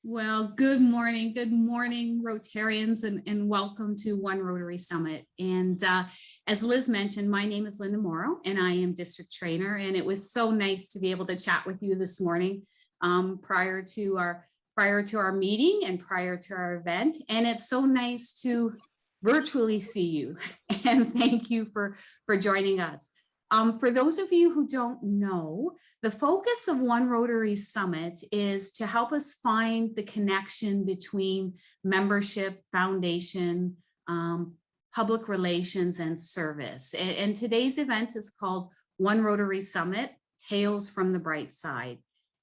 Well, good morning, Rotarians, and welcome to One Rotary Summit. And as Liz mentioned, my name is Linda Morrow, and I am district trainer. And it was so nice to be able to chat with you this morning prior to our meeting and prior to our event. And it's so nice to virtually see you. And thank you for joining us. For those of you who don't know, the focus of One Rotary Summit is to help us find the connection between membership, foundation, public relations, and service. And today's event is called One Rotary Summit, Tales from the Bright Side.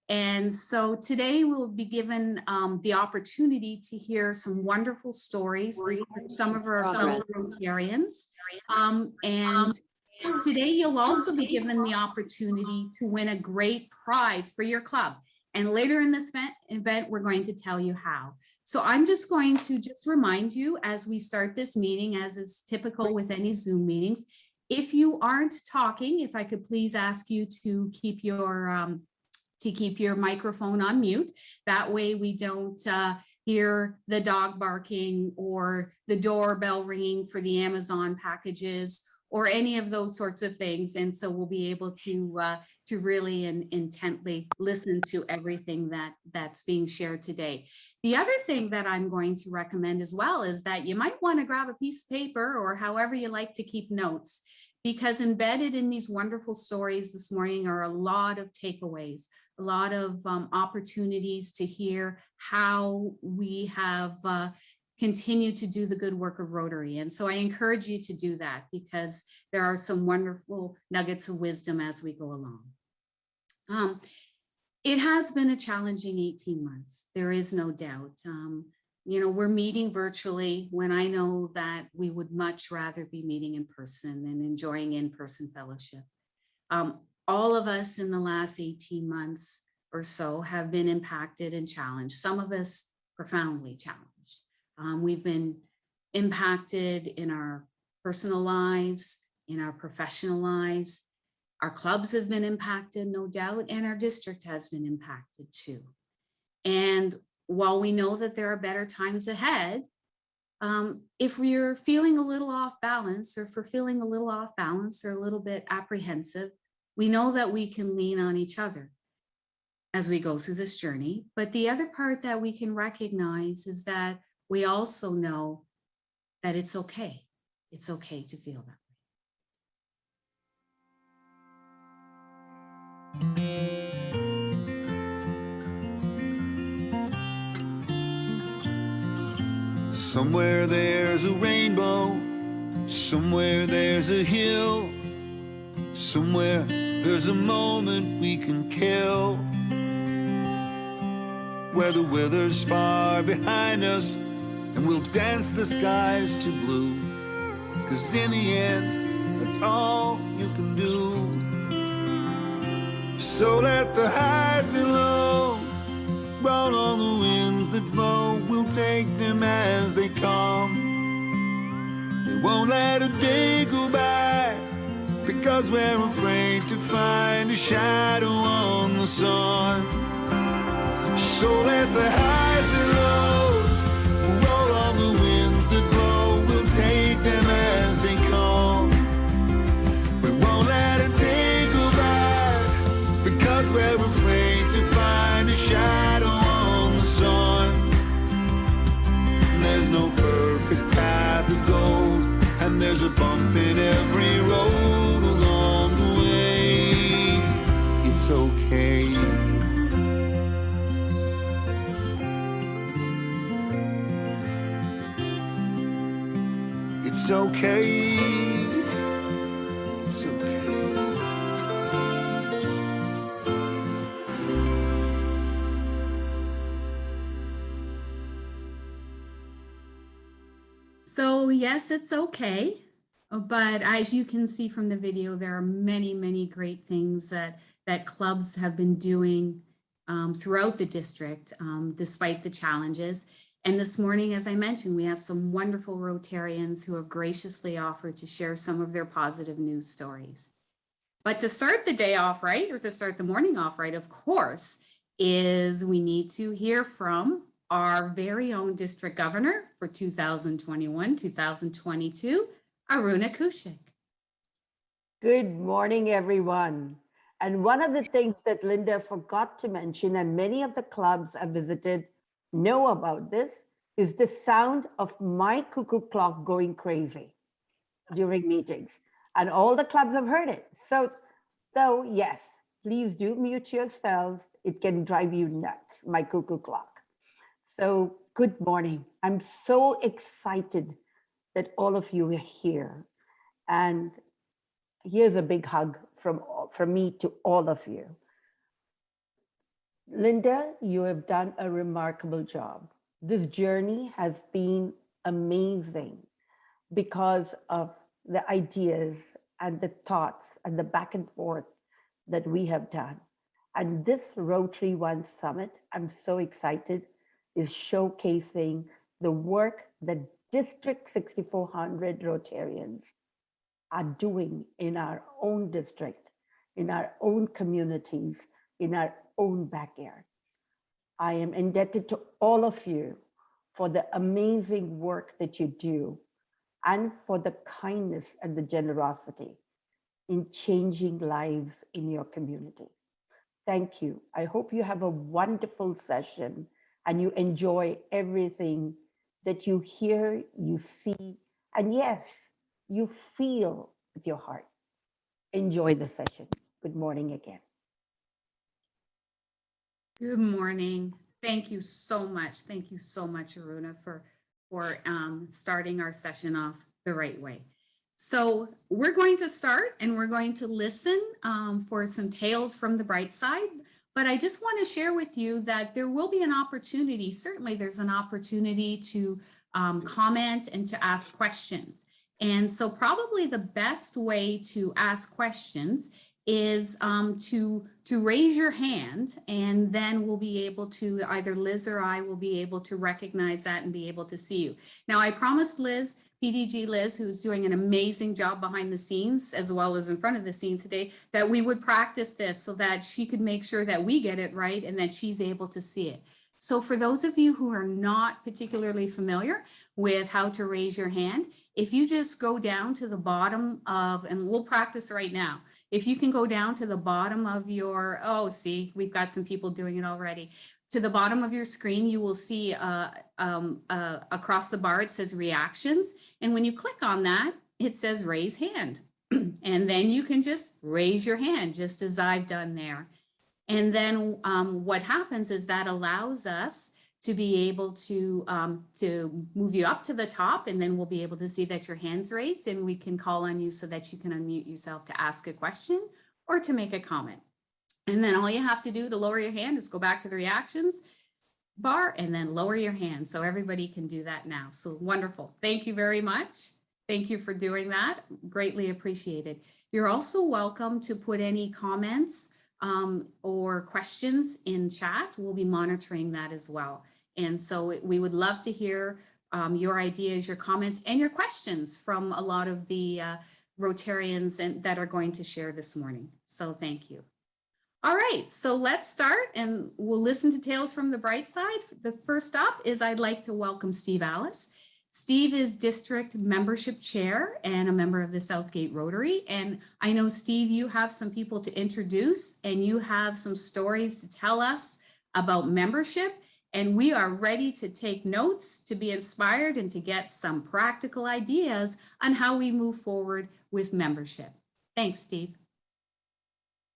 And so today we'll be given the opportunity to hear some wonderful stories from some of our fellow Rotarians. And today, you'll also be given the opportunity to win a great prize for your club. And later in this event, we're going to tell you how. So I'm just going to remind you as we start this meeting, as is typical with any Zoom meetings, if you aren't talking, if I could please ask you to keep your microphone on mute. That way we don't hear the dog barking or the doorbell ringing for the Amazon packages or any of those sorts of things. And so we'll be able to really intently listen to everything that's being shared today. The other thing that I'm going to recommend as well is that you might want to grab a piece of paper or however you like to keep notes, because embedded in these wonderful stories this morning are a lot of takeaways, a lot of opportunities to hear how we have continue to do the good work of Rotary. And so I encourage you to do that because there are some wonderful nuggets of wisdom as we go along. It has been a challenging 18 months. There is no doubt. We're meeting virtually when I know that we would much rather be meeting in person and enjoying in-person fellowship. All of us in the last 18 months or so have been impacted and challenged, some of us profoundly challenged. We've been impacted in our personal lives, in our professional lives. Our clubs have been impacted, no doubt, and our district has been impacted too. And while we know that there are better times ahead, if we're feeling a little off balance, or if we're feeling a little off balance or a little bit apprehensive, we know that we can lean on each other as we go through this journey. But the other part that we can recognize is that we also know that it's okay. It's okay to feel that way. Somewhere there's a rainbow, somewhere there's a hill, somewhere there's a moment we can kill, where the weather's far behind us and we'll dance the skies to blue, 'cause in the end, that's all you can do. So let the highs and lows roll on the winds that blow, we'll take them as they come. We won't let a day go by, because we're afraid to find a shadow on the sun. So let the highs and lows roll on the winds that blow, we'll take them as they come. We won't let a day go by, because we're afraid to find a shadow on the sun. There's no perfect path of gold, and there's a bump in every road along the way. It's okay. It's okay. It's okay. So yes, it's okay. But as you can see from the video, there are many, many great things that clubs have been doing throughout the district, despite the challenges. And this morning, as I mentioned, we have some wonderful Rotarians who have graciously offered to share some of their positive news stories. But to start the day off right, or to start the morning off right, of course, is we need to hear from our very own district governor for 2021-2022, Aruna Kushik. Good morning, everyone. And one of the things that Linda forgot to mention, and many of the clubs I visited know about this, is the sound of my cuckoo clock going crazy during meetings. And all the clubs have heard it. So, yes, please do mute yourselves. It can drive you nuts, my cuckoo clock. So good morning. I'm so excited that all of you are here. And here's a big hug from me to all of you. Linda, you have done a remarkable job. This journey has been amazing because of the ideas and the thoughts and the back and forth that we have done. And this Rotary One Summit, I'm so excited, is showcasing the work that District 6400 Rotarians are doing in our own district, in our own communities, in our own backyard. I am indebted to all of you for the amazing work that you do and for the kindness and the generosity in changing lives in your community. Thank you. I hope you have a wonderful session and you enjoy everything that you hear, you see, and yes, you feel with your heart. Enjoy the session. Good morning again. Good morning. Thank you so much. Thank you so much, Aruna, for starting our session off the right way. So we're going to start and we're going to listen for some tales from the bright side. But I just want to share with you that there will be an opportunity. Certainly there's an opportunity to comment and to ask questions. And so probably the best way to ask questions is to raise your hand, and then we'll be able to, either Liz or I will be able to recognize that and be able to see you. Now, I promised Liz, PDG Liz, who's doing an amazing job behind the scenes as well as in front of the scenes today, that we would practice this so that she could make sure that we get it right and that she's able to see it. So for those of you who are not particularly familiar with how to raise your hand, if you just go down to the bottom of, and we'll practice right now, if you can go down to the bottom of your, oh, see, we've got some people doing it already. To the bottom of your screen, you will see across the bar, it says reactions. And when you click on that, it says raise hand. And then you can just raise your hand, just as I've done there. And then what happens is that allows us to be able to move you up to the top, and then we'll be able to see that your hand's raised, and we can call on you so that you can unmute yourself to ask a question or to make a comment. And then all you have to do to lower your hand is go back to the reactions bar and then lower your hand. So everybody can do that now. So wonderful. Thank you very much. Thank you for doing that. Greatly appreciated. You're also welcome to put any comments or questions in chat. We'll be monitoring that as well. And so we would love to hear your ideas, your comments, and your questions from a lot of the Rotarians that are going to share this morning. So thank you. All right, so let's start and we'll listen to Tales from the Bright Side. The first up is I'd like to welcome Steve Alice. Steve is district membership chair and a member of the Southgate Rotary. And I know, Steve, you have some people to introduce and you have some stories to tell us about membership. And we are ready to take notes, to be inspired, and to get some practical ideas on how we move forward with membership. Thanks, Steve.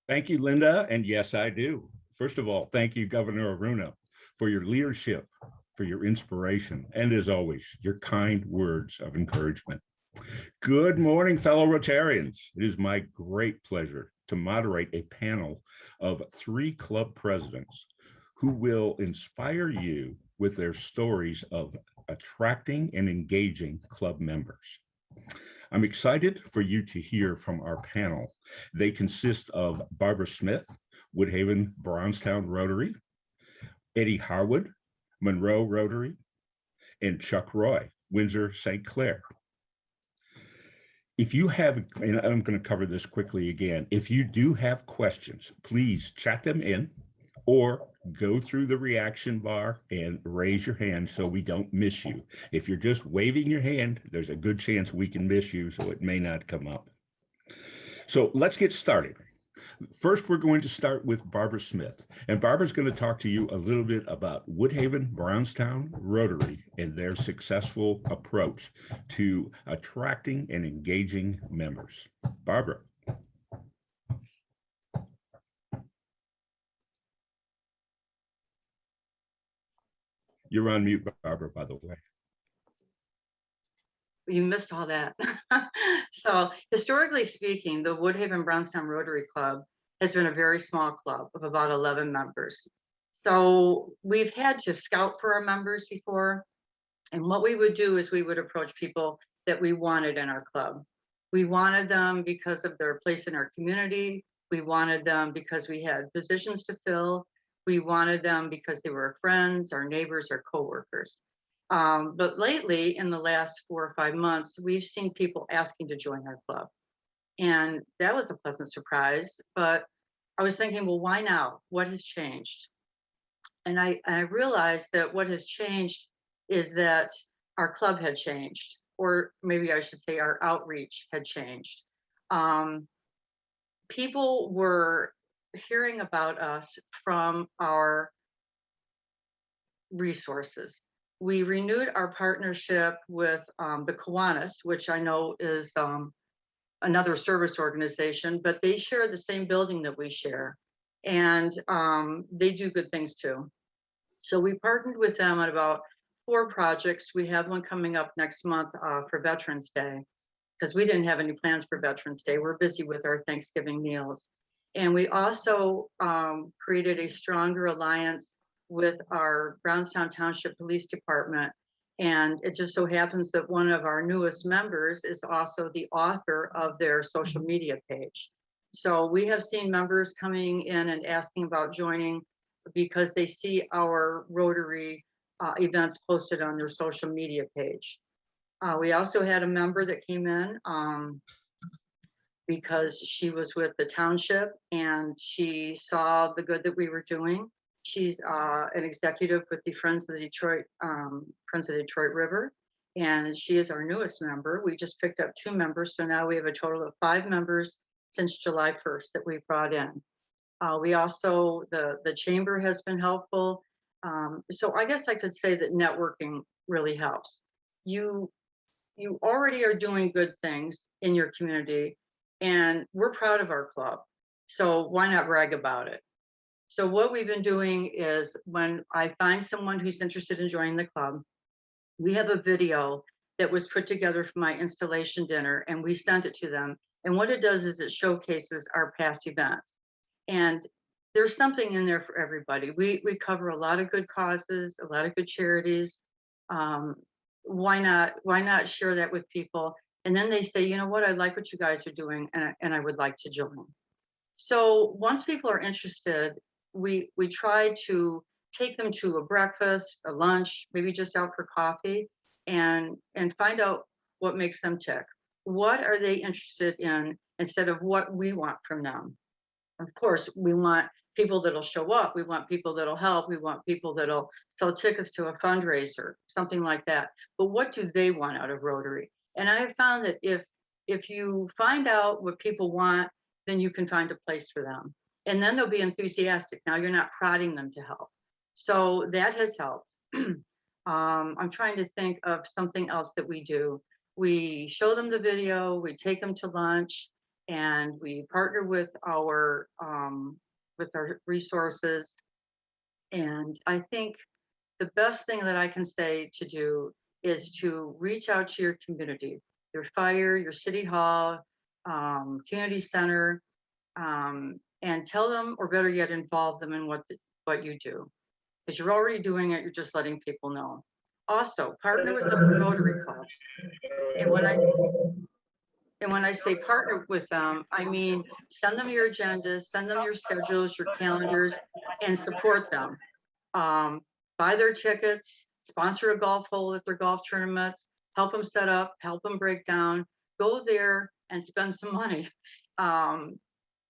Thank you, Linda. And yes, I do. First of all, thank you, Governor Aruna, for your leadership, for your inspiration, and as always, your kind words of encouragement. Good morning, fellow Rotarians. It is my great pleasure to moderate a panel of 3 club presidents who will inspire you with their stories of attracting and engaging club members. I'm excited for you to hear from our panel. They consist of Barbara Smith, Woodhaven Brownstown Rotary, Eddie Harwood, Monroe Rotary, and Chuck Roy, Windsor St. Clair. If you have, and I'm going to cover this quickly again, if you do have questions, please chat them in or go through the reaction bar and raise your hand so we don't miss you. If you're just waving your hand, there's a good chance we can miss you, so it may not come up. So let's get started. First, we're going to start with Barbara Smith, and Barbara's going to talk to you a little bit about Woodhaven Brownstown Rotary and their successful approach to attracting and engaging members. Barbara. You're on mute, Barbara, by the way. You missed all that. So historically speaking, the Woodhaven Brownstown Rotary Club has been a very small club of about 11 members. So we've had to scout for our members before. And what we would do is we would approach people that we wanted in our club. We wanted them because of their place in our community. We wanted them because we had positions to fill. We wanted them because they were friends, our neighbors, our coworkers. But lately, in the last 4 or 5 months, we've seen people asking to join our club. And that was a pleasant surprise. But I was thinking, well, why now? What has changed? And I realized that what has changed is that our club had changed, or maybe I should say our outreach had changed. People were hearing about us from our resources. We renewed our partnership with the Kiwanis, which I know is another service organization, but they share the same building that we share, and they do good things too. So we partnered with them on about 4 projects. We have one coming up next month for Veterans Day, because we didn't have any plans for Veterans Day. We're busy with our Thanksgiving meals. And we also created a stronger alliance with our Brownstown Township Police Department. And it just so happens that one of our newest members is also the author of their social media page. So we have seen members coming in and asking about joining because they see our Rotary events posted on their social media page. We also had a member that came in because she was with the township and she saw the good that we were doing. She's an executive with the Friends of the Detroit River, and she is our newest member. We just picked up 2 members, so now we have a total of 5 members since July 1st that we brought in. We also, the chamber has been helpful. So I guess I could say that networking really helps. You already are doing good things in your community, and we're proud of our club. So why not brag about it? So what we've been doing is when I find someone who's interested in joining the club, we have a video that was put together for my installation dinner, and we sent it to them. And what it does is it showcases our past events. And there's something in there for everybody. We cover a lot of good causes, a lot of good charities. Why not share that with people? And then they say, you know what, I like what you guys are doing, and I would like to join. So once people are interested, we try to take them to a breakfast, a lunch, maybe just out for coffee, and find out what makes them tick. What are they interested in instead of what we want from them? Of course, we want people that'll show up. We want people that'll help. We want people that'll sell tickets to a fundraiser, something like that. But what do they want out of Rotary? And I have found that if you find out what people want, then you can find a place for them. And then they'll be enthusiastic. Now you're not prodding them to help. So that has helped. I'm trying to think of something else that we do. We show them the video, we take them to lunch, and we partner with our resources. And I think the best thing that I can say to do is to reach out to your community, your fire, your city hall, community center, and tell them, or better yet, involve them in what you do. Because you're already doing it, you're just letting people know. Also, partner with other Rotary clubs. And when I say partner with them, I mean send them your agendas, send them your schedules, your calendars, and support them. Buy their tickets, sponsor a golf hole at their golf tournaments, help them set up, help them break down, go there and spend some money.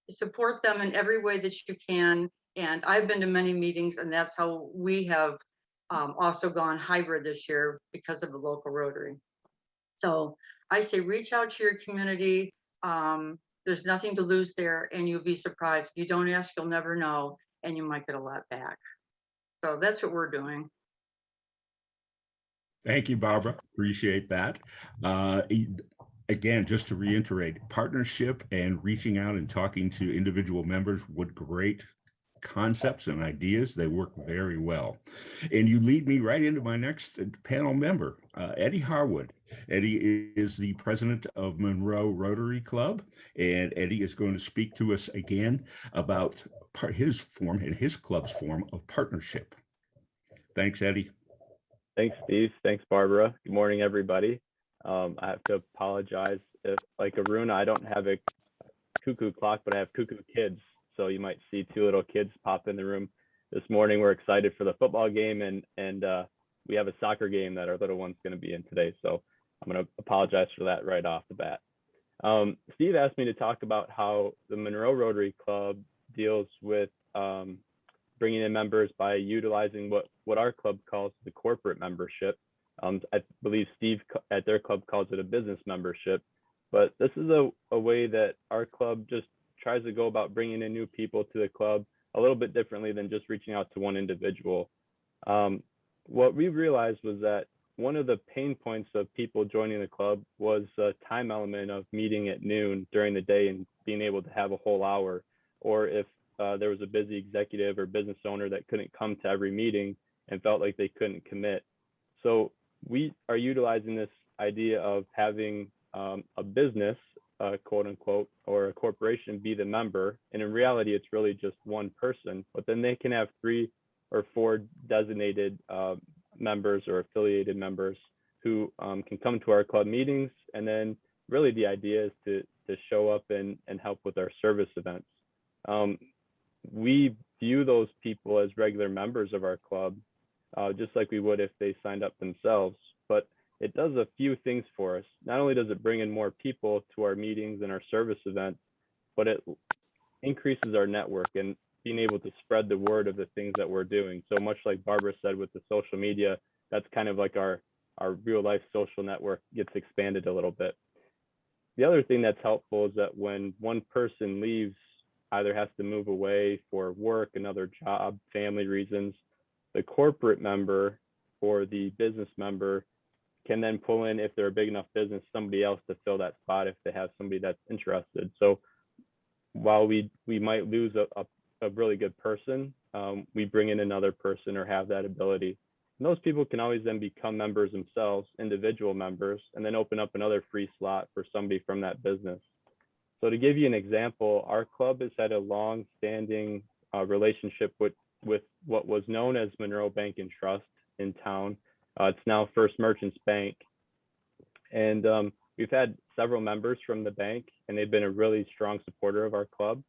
Support them in every way that you can, And I've been to many meetings, and that's how we have also gone hybrid this year because of the local Rotary. So I say reach out to your community. There's nothing to lose there, and you'll be surprised. If you don't ask, you'll never know, and you might get a lot back. So that's what we're doing. Thank you, Barbara. Appreciate that. Again, just to reiterate, partnership and reaching out and talking to individual members, what great concepts and ideas. They work very well. And you lead me right into my next panel member, Eddie Harwood. Eddie is the president of Monroe Rotary Club, and Eddie is going to speak to us again about his form and his club's form of partnership. Thanks, Eddie. Thanks, Steve. Thanks, Barbara. Good morning, everybody. I have to apologize if, like Aruna, I don't have a cuckoo clock, but I have cuckoo kids. So you might see two little kids pop in the room this morning. We're excited for the football game, and we have a soccer game that our little one's going to be in today. So I'm going to apologize for that right off the bat. Steve asked me to talk about how the Monroe Rotary Club deals with bringing in members by utilizing what our club calls the corporate membership. I believe Steve at their club calls it a business membership, but this is a way that our club just tries to go about bringing in new people to the club a little bit differently than just reaching out to one individual. What we realized was that one of the pain points of people joining the club was a time element of meeting at noon during the day and being able to have a whole hour, or if there was a busy executive or business owner that couldn't come to every meeting and felt like they couldn't commit. So we are utilizing this idea of having a business, quote unquote, or a corporation be the member. And in reality, it's really just one person, but then they can have 3 or 4 designated members or affiliated members who can come to our club meetings. And then really the idea is to show up and help with our service events. We view those people as regular members of our club, just like we would if they signed up themselves. But it does a few things for us. Not only does it bring in more people to our meetings and our service events, but it increases our network and being able to spread the word of the things that we're doing. So much like Barbara said with the social media, that's kind of like our real life social network gets expanded a little bit. The other thing that's helpful is that when one person leaves, either has to move away for work, another job, family reasons, the corporate member or the business member can then pull in, if they're a big enough business, somebody else to fill that spot if they have somebody that's interested. So while we might lose a really good person, we bring in another person or have that ability. And those people can always then become members themselves, individual members, and then open up another free slot for somebody from that business. So to give you an example, our club has had a long-standing relationship with what was known as Monroe Bank and Trust in town. It's now First Merchants Bank. And we've had several members from the bank, and they've been a really strong supporter of our club.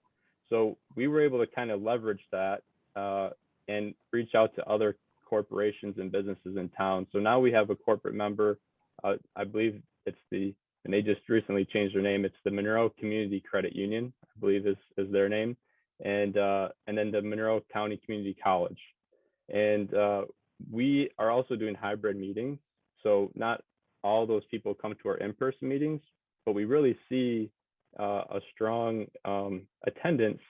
So we were able to kind of leverage that and reach out to other corporations and businesses in town. So now we have a corporate member. I believe it's and they just recently changed their name. It's the Monroe Community Credit Union, I believe is their name. And then the Monroe County Community College. And we are also doing hybrid meetings. So not all those people come to our in-person meetings, but we really see a strong attendance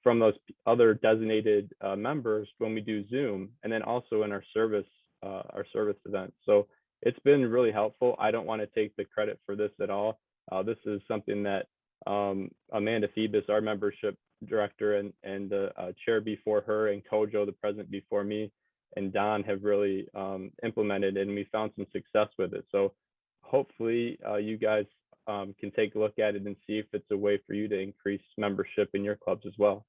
from those other designated members when we do Zoom, and then also in our service events. So it's been really helpful. I don't want to take the credit for this at all. This is something that Amanda Phoebus, our membership director, and the chair before her, and Kojo, the president before me, and Don have really implemented, and we found some success with it. So hopefully you guys can take a look at it and see if it's a way for you to increase membership in your clubs as well.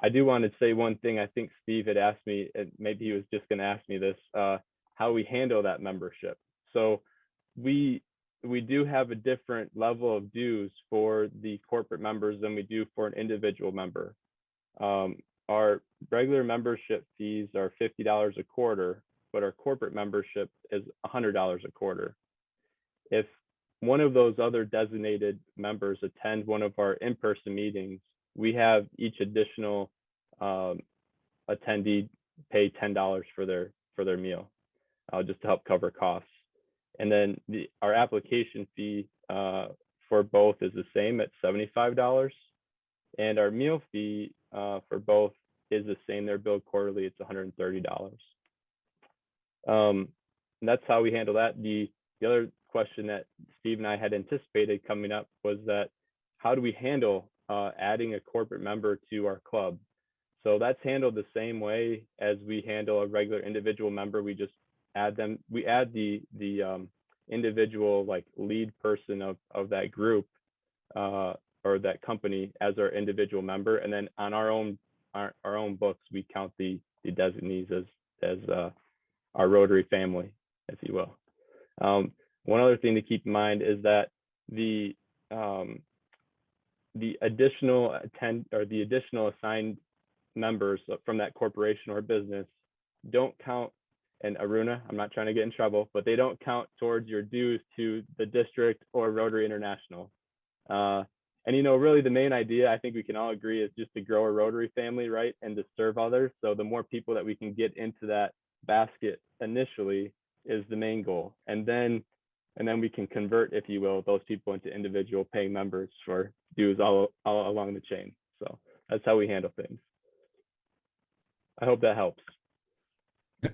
I do want to say one thing. I think Steve had asked me, and maybe he was just going to ask me this, how we handle that membership. So we do have a different level of dues for the corporate members than we do for an individual member. Our regular membership fees are $50 a quarter, but our corporate membership is $100 a quarter. If one of those other designated members attend one of our in-person meetings, we have each additional attendee pay $10 for their meal, just to help cover costs. And then our application fee for both is the same at $75, and our meal fee for both is the same. They're billed quarterly. It's $130. And that's how we handle that. The other question that Steve and I had anticipated coming up was that how do we handle adding a corporate member to our club? So that's handled the same way as we handle a regular individual member. We just add them. We add the individual like lead person of that group or that company as our individual member, and then on our own books we count the designees as our Rotary family, if you will. One other thing to keep in mind is that the additional assigned members from that corporation or business don't count. And Aruna, I'm not trying to get in trouble, but they don't count towards your dues to the district or Rotary International. And really the main idea, I think we can all agree, is just to grow a Rotary family, right, and to serve others. So the more people that we can get into that basket initially is the main goal, and then we can convert, if you will, those people into individual paying members for dues all along the chain. So that's how we handle things. I hope that helps.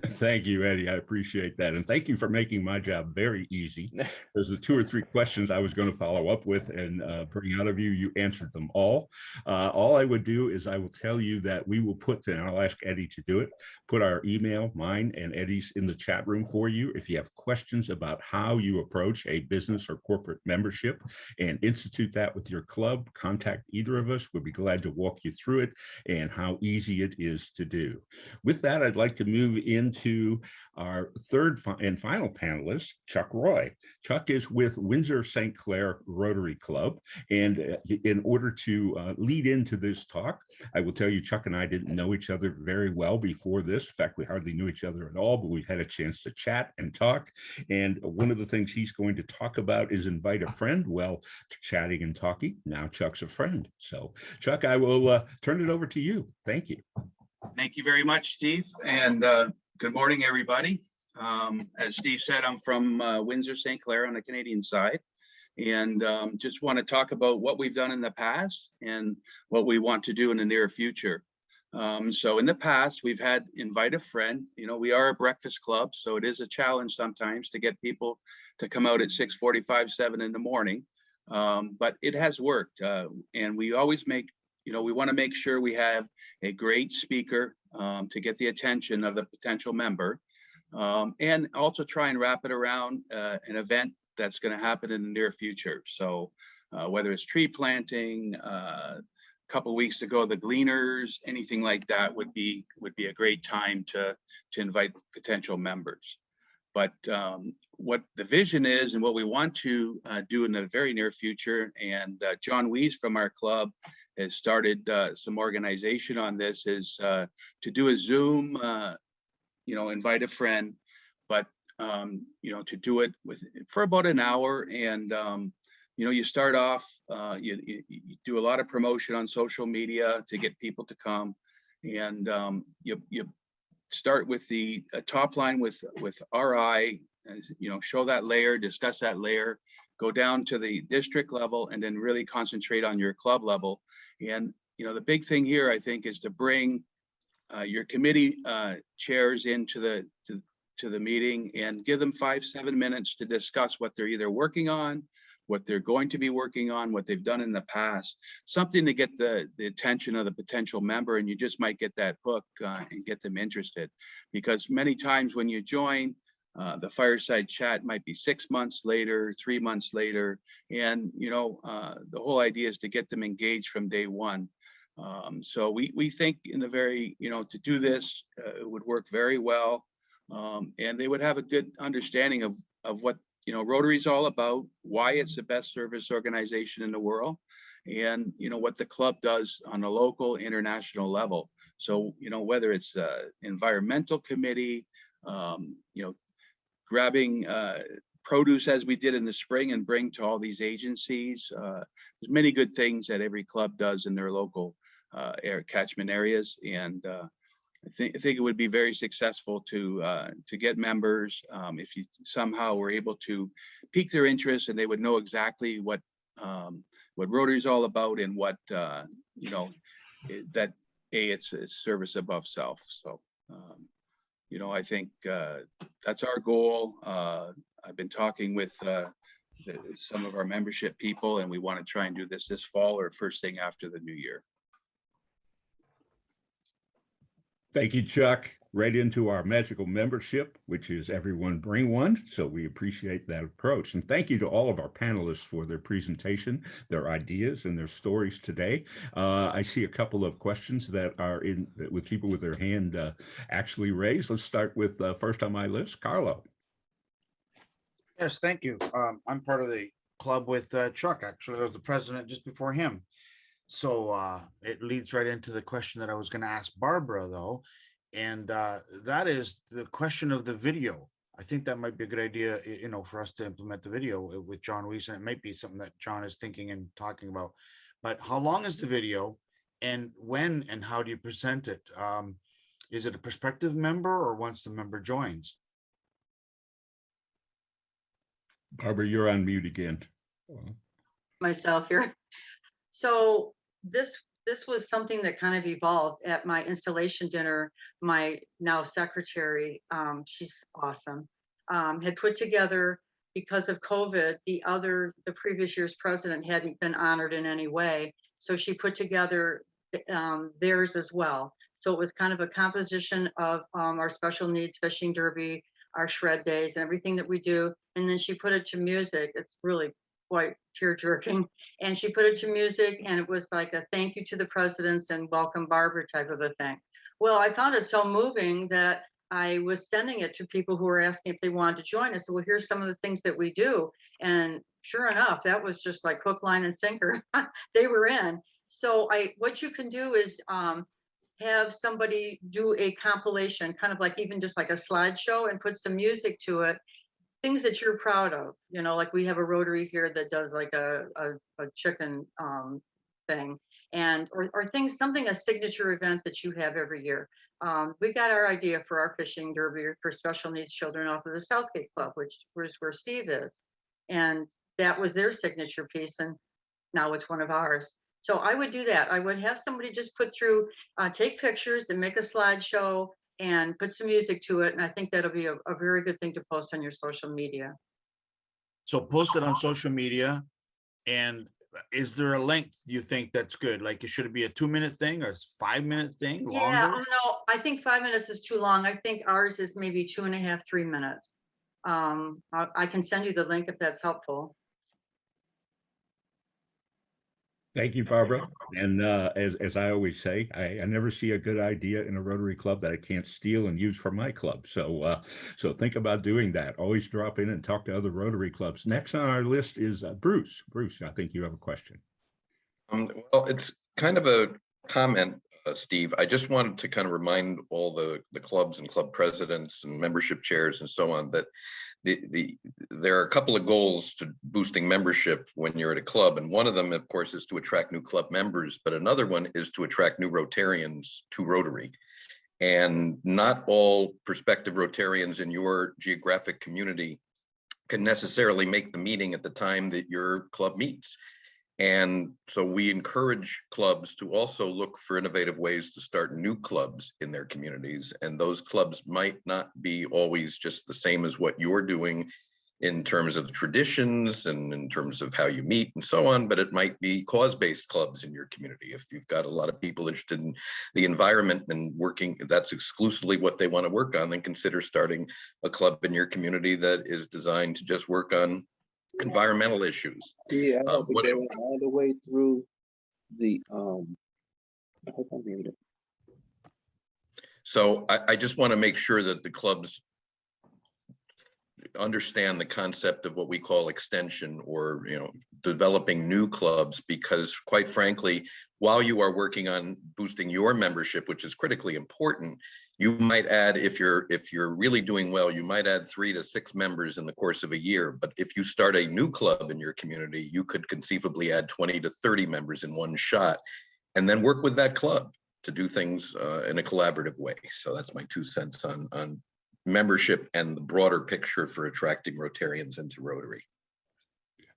Thank you, Eddie. I appreciate that. And thank you for making my job very easy. There's the 2 or 3 questions I was going to follow up with and bring out of you. You answered them all. All I would do is I will tell you that we will put, and I'll ask Eddie to do it, put our email, mine and Eddie's, in the chat room for you. If you have questions about how you approach a business or corporate membership and institute that with your club, contact either of us. We'll be glad to walk you through it and how easy it is to do. With that, I'd like to move into our third and final panelist, Chuck Roy. Chuck is with Windsor St. Clair Rotary Club. And in order to lead into this talk, I will tell you, Chuck and I didn't know each other very well before this. In fact, we hardly knew each other at all, but we've had a chance to chat and talk. And one of the things he's going to talk about is invite a friend. Well, chatting and talking, now Chuck's a friend. So Chuck, I will turn it over to you. Thank you. Thank you very much, Steve. And good morning, everybody. As Steve said, I'm from Windsor St. Clair on the Canadian side, and just want to talk about what we've done in the past and what we want to do in the near future. So in the past, we've had invite a friend. We are a breakfast club, so it is a challenge sometimes to get people to come out at 6:45, 7 in the morning. But it has worked, and we always we want to make sure we have a great speaker to get the attention of the potential member, and also try and wrap it around an event that's going to happen in the near future. So whether it's tree planting, a couple of weeks ago, the Gleaners, anything like that would be a great time to invite potential members. But what the vision is and what we want to do in the very near future, and John Weiss from our club has started some organization on this, is to do a Zoom, invite a friend, but to do it for about an hour. And you start off, you do a lot of promotion on social media to get people to come, and you start with the top line with RI, show that layer, discuss that layer, go down to the district level, and then really concentrate on your club level. And the big thing here, I think, is to bring your committee chairs into the meeting and give them 5-7 minutes to discuss what they're either working on, what they're going to be working on, what they've done in the past, something to get the attention of the potential member, and you just might get that hook and get them interested. Because many times when you join, the fireside chat might be 6 months later, 3 months later, and the whole idea is to get them engaged from day one. So we think in the very, to do this, it would work very well, and they would have a good understanding of what Rotary is all about, why it's the best service organization in the world, and what the club does on a local, international level. So whether it's environmental committee, grabbing produce as we did in the spring and bring to all these agencies. There's many good things that every club does in their local catchment areas. And I think it would be very successful to get members if you somehow were able to pique their interest and they would know exactly what Rotary is all about and what you know, that it's service above self. So you know, I think that's our goal. I've been talking with some of our membership people, and we want to try and do this fall or first thing after the new year. Thank you, Chuck. Right into our magical membership, which is everyone bring one. So we appreciate that approach. And thank you to all of our panelists for their presentation, their ideas, and their stories today. I see a couple of questions that are in with people with their hand actually raised. Let's start with first on my list, Carlo. Yes, thank you. I'm part of the club with Chuck. Actually, I was the president just before him. So it leads right into the question that I was going to ask Barbara, though. And that is the question of the video. I think that might be a good idea, you know, for us to implement the video with John Weiss. And it might be something that John is thinking and talking about. But how long is the video, and when and how do you present it? Is it a prospective member or once the member joins? Barbara, you're on mute again. Myself here. So this was something that kind of evolved at my installation dinner. My now secretary, she's awesome, had put together, because of COVID, the previous year's president hadn't been honored in any way. So she put together theirs as well. So it was kind of a composition of our special needs fishing derby, our shred days, and everything that we do. And then she put it to music. It's really quite tear-jerking. And she put it to music, and it was like a thank you to the presidents and welcome Barbara type of a thing. Well, I found it so moving that I was sending it to people who were asking if they wanted to join us. So, well, here's some of the things that we do. And sure enough, that was just like hook, line, and sinker. They were in. So what you can do is have somebody do a compilation, kind of like even just like a slideshow, and put some music to it. Things that you're proud of, you know, like we have a Rotary here that does like a chicken thing, and or things, something, a signature event that you have every year. We got our idea for our fishing derby for special needs children off of the Southgate Club, which was where Steve is, and that was their signature piece, and now it's one of ours. So I would do that. I would have somebody just put through, take pictures and make a slideshow and put some music to it. And I think that'll be a very good thing to post on your social media. So post it on social media. And is there a length you think that's good? Like, should it be a 2-minute thing or a 5-minute thing? Longer? Yeah, no, I think 5 minutes is too long. I think ours is maybe 2.5, 3 minutes. I can send you the link if that's helpful. Thank you, Barbara. And as I always say, I never see a good idea in a Rotary Club that I can't steal and use for my club. So so think about doing that. Always drop in and talk to other Rotary clubs. Next on our list is Bruce. Bruce, I think you have a question. Well, it's kind of a comment, Steve. I just wanted to kind of remind all the clubs and club presidents and membership chairs and so on that there are a couple of goals to boosting membership when you're at a club, and one of them, of course, is to attract new club members, but another one is to attract new Rotarians to Rotary. And not all prospective Rotarians in your geographic community can necessarily make the meeting at the time that your club meets. And so we encourage clubs to also look for innovative ways to start new clubs in their communities. And those clubs might not be always just the same as what you're doing in terms of traditions and in terms of how you meet and so on, but it might be cause-based clubs in your community. If you've got a lot of people interested in the environment and working, if that's exclusively what they want to work on, then consider starting a club in your community that is designed to just work on environmental issues. Yeah, I hope they went all the way through the I hope I made it. So I just want to make sure that the clubs understand the concept of what we call extension, or developing new clubs, because quite frankly, while you are working on boosting your membership, which is critically important, you might add, if you're really doing well, you might add 3 to 6 members in the course of a year. But if you start a new club in your community, you could conceivably add 20 to 30 members in one shot. and then work with that club to do things in a collaborative way. So that's my 2 cents on membership and the broader picture for attracting Rotarians into Rotary.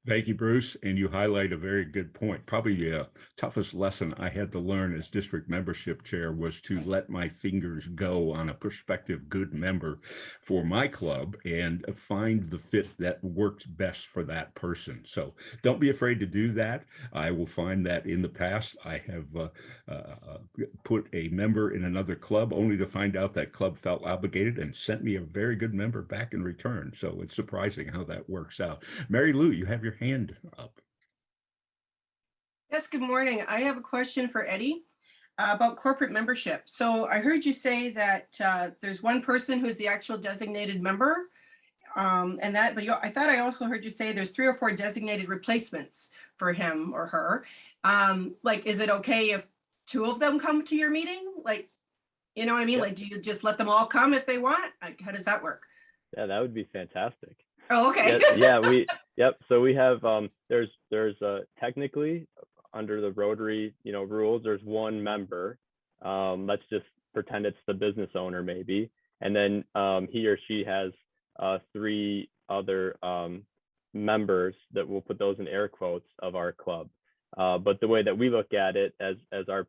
Thank you, Bruce. And you highlight a very good point. Probably the toughest lesson I had to learn as district membership chair was to let my fingers go on a prospective good member for my club and find the fit that works best for that person. So don't be afraid to do that. I will find that in the past, I have put a member in another club only to find out that club felt obligated and sent me a very good member back in return. So it's surprising how that works out. Mary Lou, you have your hand up. Yes, good morning. I have a question for Eddie about corporate membership. So I heard you say that there's one person who's the actual designated member, and that, but I thought I also heard you say there's 3 or 4 designated replacements for him or her. Like, is it okay if 2 of them come to your meeting? Like, you know what I mean? Yep. Like, do you just let them all come if they want? Like, how does that work? Yeah, that would be fantastic. Oh, okay. Yep. So we have there's technically under the Rotary rules, there's 1 member. Let's just pretend it's the business owner maybe, and then he or she has 3 other members that we'll put those in air quotes of our club. But the way that we look at it as our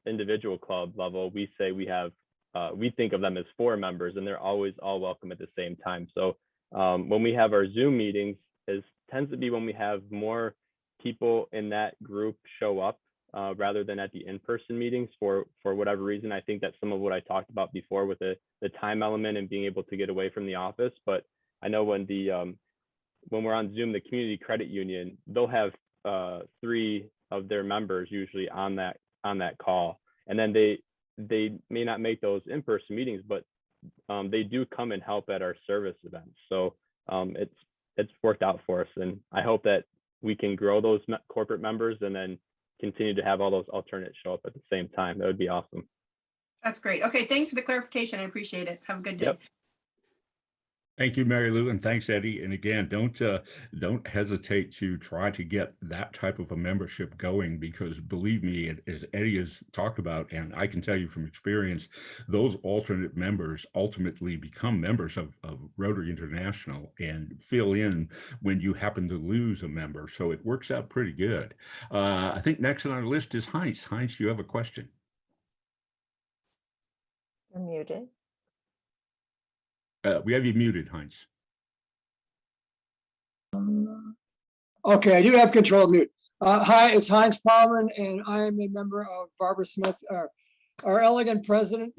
individual club level, we say we have we think of them as 4 members, and they're always all welcome at the same time. So when we have our Zoom meetings, tends to be when we have more people in that group show up rather than at the in-person meetings for whatever reason. I think that's some of what I talked about before with the time element and being able to get away from the office. But I know when we're on Zoom, the community credit union, they'll have 3 of their members usually on that call, and then they may not make those in-person meetings, but they do come and help at our service events. So it's worked out for us, and I hope that we can grow those corporate members and then continue to have all those alternates show up at the same time. That would be awesome. That's great. Okay, thanks for the clarification. I appreciate it. Have a good day. Yep. Thank you, Mary Lou, and thanks, Eddie. And again, don't hesitate to try to get that type of a membership going, because believe me, as Eddie has talked about, and I can tell you from experience, those alternate members ultimately become members of Rotary International and fill in when you happen to lose a member. So it works out pretty good. I think next on our list is Heinz. Heinz, you have a question. You're muted. We have you muted, Heinz. Okay, I do have control of mute. Hi, it's Heinz Palmer, and I am a member of Barbara Smith. Our elegant president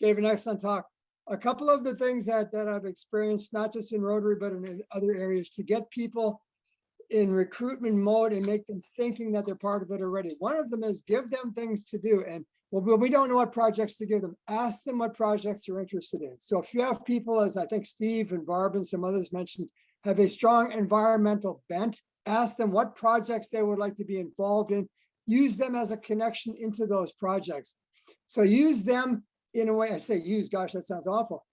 gave an excellent talk. A couple of the things that I've experienced, not just in Rotary, but in other areas, to get people in recruitment mode and make them thinking that they're part of it already. One of them is give them things to do. And well, we don't know what projects to give them. Ask them what projects they're interested in. So if you have people, as I think Steve and Barb and some others mentioned, have a strong environmental bent, ask them what projects they would like to be involved in. Use them as a connection into those projects. So use them in a way, I say use, gosh, that sounds awful.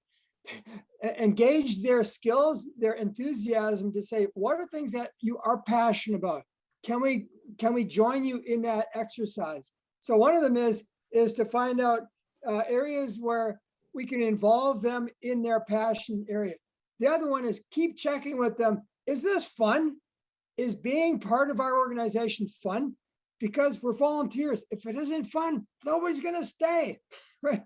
Engage their skills, their enthusiasm to say, what are things that you are passionate about? Can we join you in that exercise? So one of them is to find out areas where we can involve them in their passion area. The other one is keep checking with them. Is this fun? Is being part of our organization fun? Because we're volunteers. If it isn't fun, nobody's going to stay. Right?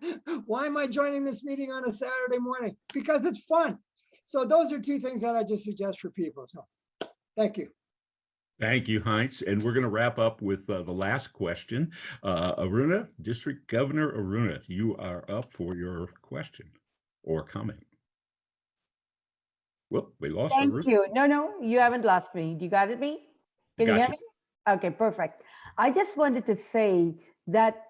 Why am I joining this meeting on a Saturday morning? Because it's fun. So those are 2 things that I just suggest for people. So thank you. Thank you, Heinz. And we're going to wrap up with the last question. Aruna, District Governor Aruna, you are up for your question or comment. Well, we lost Thank Aruna. you. No, you haven't lost me. You got me? Can you hear me? Okay, perfect. I just wanted to say that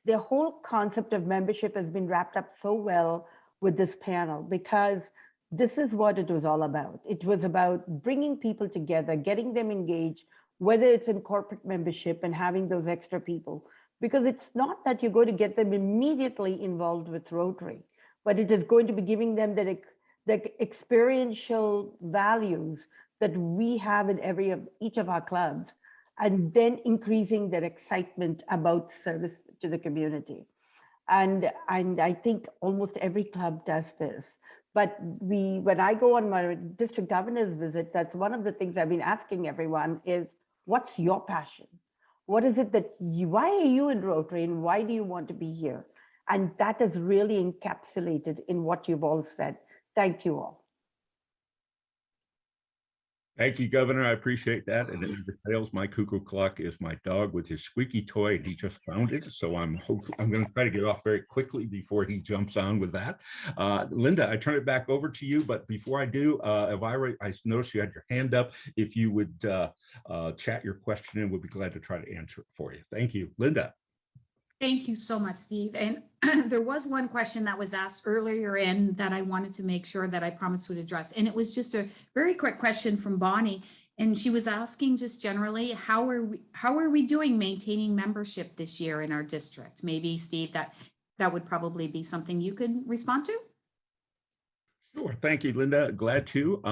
the whole concept of membership has been wrapped up so well with this panel, because this is what it was all about. It was about bringing people together, getting them engaged, whether it's in corporate membership and having those extra people, because it's not that you're going to get them immediately involved with Rotary, but it is going to be giving them the experiential values that we have in each of our clubs. and then increasing their excitement about service to the community. And I think almost every club does this. But when I go on my district governor's visit, that's one of the things I've been asking everyone is, what's your passion? What is it that why are you in Rotary and why do you want to be here? And that is really encapsulated in what you've all said. Thank you all. Thank you, Governor. I appreciate that. And it never fails. My cuckoo clock is my dog with his squeaky toy, and he just found it. So I'm going to try to get off very quickly before he jumps on with that. Linda, I turn it back over to you. But before I do, Elvira, I noticed you had your hand up. If you would chat your question in, we'll be glad to try to answer it for you. Thank you, Linda. Thank you so much, Steve. And there was one question that was asked earlier in that I wanted to make sure that I promised would address. And it was just a very quick question from Bonnie. And she was asking just generally, how are we doing maintaining membership this year in our district? Maybe Steve, that would probably be something you could respond to. Sure. Thank you, Linda. Glad to.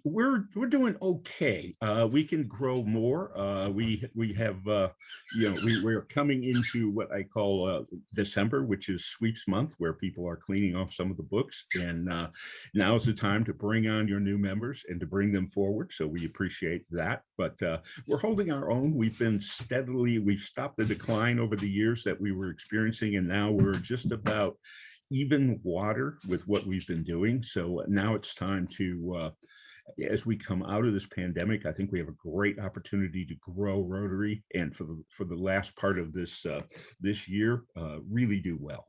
We're doing okay. We can grow more. We have we're coming into what I call December, which is sweeps month, where people are cleaning off some of the books, and now is the time to bring on your new members and to bring them forward. So we appreciate that. But we're holding our own. We've stopped the decline over the years that we were experiencing, and now we're just about even water with what we've been doing. So now it's time to as we come out of this pandemic, I think we have a great opportunity to grow Rotary, and for the last part of this this year, really do well.